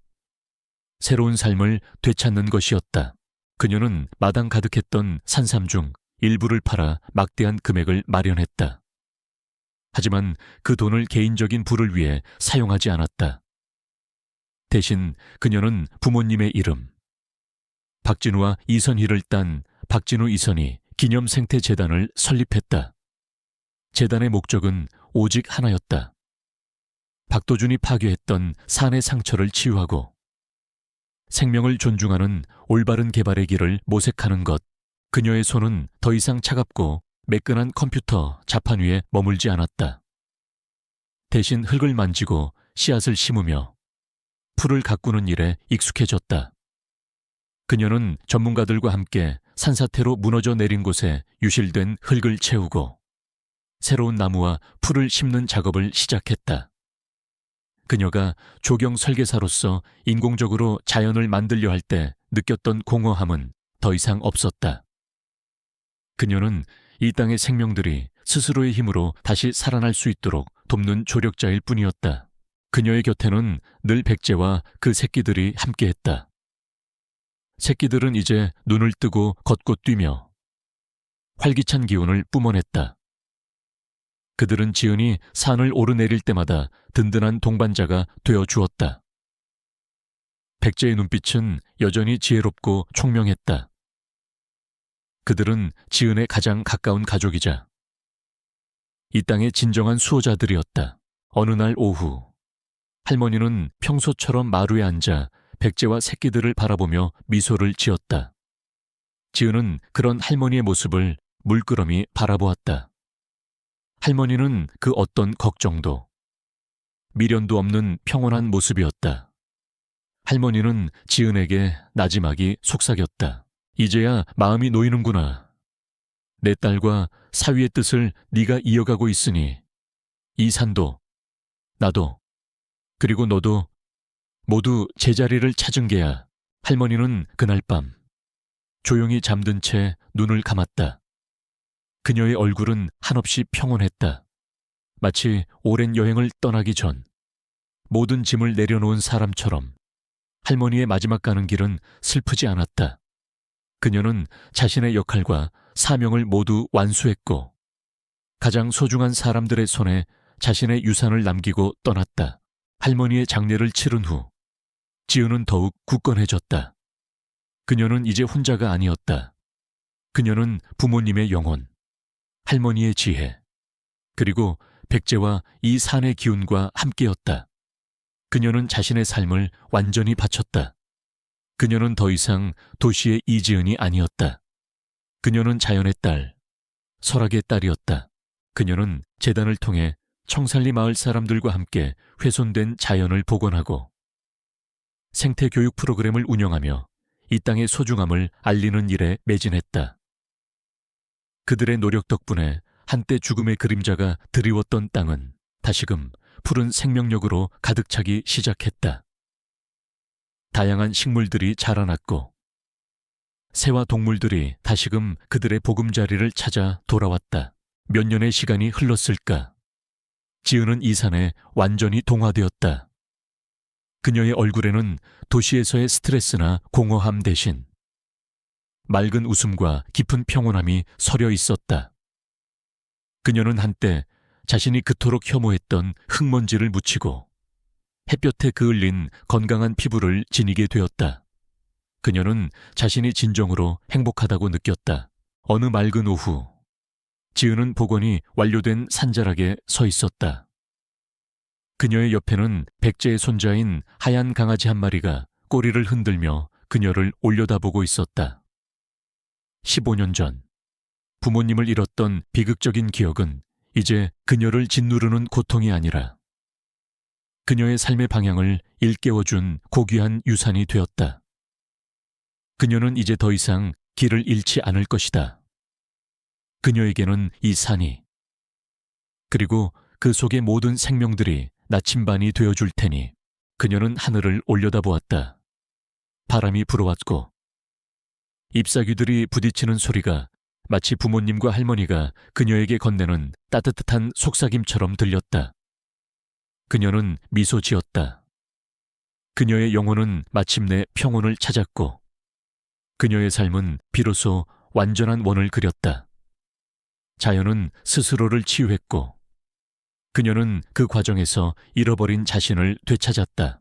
A: 새로운 삶을 되찾는 것이었다. 그녀는 마당 가득했던 산삼 중 일부를 팔아 막대한 금액을 마련했다. 하지만 그 돈을 개인적인 부를 위해 사용하지 않았다. 대신 그녀는 부모님의 이름, 박진우와 이선희를 딴 박진우 이선희 기념생태재단을 설립했다. 재단의 목적은 오직 하나였다. 박도준이 파괴했던 산의 상처를 치유하고 생명을 존중하는 올바른 개발의 길을 모색하는 것. 그녀의 손은 더 이상 차갑고 매끈한 컴퓨터 자판 위에 머물지 않았다. 대신 흙을 만지고 씨앗을 심으며 풀을 가꾸는 일에 익숙해졌다. 그녀는 전문가들과 함께 산사태로 무너져 내린 곳에 유실된 흙을 채우고 새로운 나무와 풀을 심는 작업을 시작했다. 그녀가 조경 설계사로서 인공적으로 자연을 만들려 할 때 느꼈던 공허함은 더 이상 없었다. 그녀는 이 땅의 생명들이 스스로의 힘으로 다시 살아날 수 있도록 돕는 조력자일 뿐이었다. 그녀의 곁에는 늘 백제와 그 새끼들이 함께했다. 새끼들은 이제 눈을 뜨고 걷고 뛰며 활기찬 기운을 뿜어냈다. 그들은 지은이 산을 오르내릴 때마다 든든한 동반자가 되어 주었다. 백제의 눈빛은 여전히 지혜롭고 총명했다. 그들은 지은의 가장 가까운 가족이자 이 땅의 진정한 수호자들이었다. 어느 날 오후, 할머니는 평소처럼 마루에 앉아 백제와 새끼들을 바라보며 미소를 지었다. 지은은 그런 할머니의 모습을 물끄러미 바라보았다. 할머니는 그 어떤 걱정도, 미련도 없는 평온한 모습이었다. 할머니는 지은에게 나지막이 속삭였다. 이제야 마음이 놓이는구나. 내 딸과 사위의 뜻을 네가 이어가고 있으니 이 산도, 나도, 그리고 너도 모두 제자리를 찾은 게야. 할머니는 그날 밤 조용히 잠든 채 눈을 감았다. 그녀의 얼굴은 한없이 평온했다. 마치 오랜 여행을 떠나기 전 모든 짐을 내려놓은 사람처럼 할머니의 마지막 가는 길은 슬프지 않았다. 그녀는 자신의 역할과 사명을 모두 완수했고 가장 소중한 사람들의 손에 자신의 유산을 남기고 떠났다. 할머니의 장례를 치른 후 지은은 더욱 굳건해졌다. 그녀는 이제 혼자가 아니었다. 그녀는 부모님의 영혼, 할머니의 지혜, 그리고 백제와 이 산의 기운과 함께였다. 그녀는 자신의 삶을 완전히 바쳤다. 그녀는 더 이상 도시의 이지은이 아니었다. 그녀는 자연의 딸, 설악의 딸이었다. 그녀는 재단을 통해 청살리 마을 사람들과 함께 훼손된 자연을 복원하고 생태교육 프로그램을 운영하며 이 땅의 소중함을 알리는 일에 매진했다. 그들의 노력 덕분에 한때 죽음의 그림자가 드리웠던 땅은 다시금 푸른 생명력으로 가득 차기 시작했다. 다양한 식물들이 자라났고 새와 동물들이 다시금 그들의 보금자리를 찾아 돌아왔다. 몇 년의 시간이 흘렀을까? 지은은 이 산에 완전히 동화되었다. 그녀의 얼굴에는 도시에서의 스트레스나 공허함 대신 맑은 웃음과 깊은 평온함이 서려 있었다. 그녀는 한때 자신이 그토록 혐오했던 흙먼지를 묻히고 햇볕에 그을린 건강한 피부를 지니게 되었다. 그녀는 자신이 진정으로 행복하다고 느꼈다. 어느 맑은 오후, 지은은 복원이 완료된 산자락에 서 있었다. 그녀의 옆에는 백제의 손자인 하얀 강아지 한 마리가 꼬리를 흔들며 그녀를 올려다보고 있었다. 15년 전 부모님을 잃었던 비극적인 기억은 이제 그녀를 짓누르는 고통이 아니라 그녀의 삶의 방향을 일깨워준 고귀한 유산이 되었다. 그녀는 이제 더 이상 길을 잃지 않을 것이다. 그녀에게는 이 산이 그리고 그 속의 모든 생명들이 나침반이 되어줄 테니. 그녀는 하늘을 올려다보았다. 바람이 불어왔고 잎사귀들이 부딪히는 소리가 마치 부모님과 할머니가 그녀에게 건네는 따뜻한 속삭임처럼 들렸다. 그녀는 미소 지었다. 그녀의 영혼은 마침내 평온을 찾았고 그녀의 삶은 비로소 완전한 원을 그렸다. 자연은 스스로를 치유했고 그녀는 그 과정에서 잃어버린 자신을 되찾았다.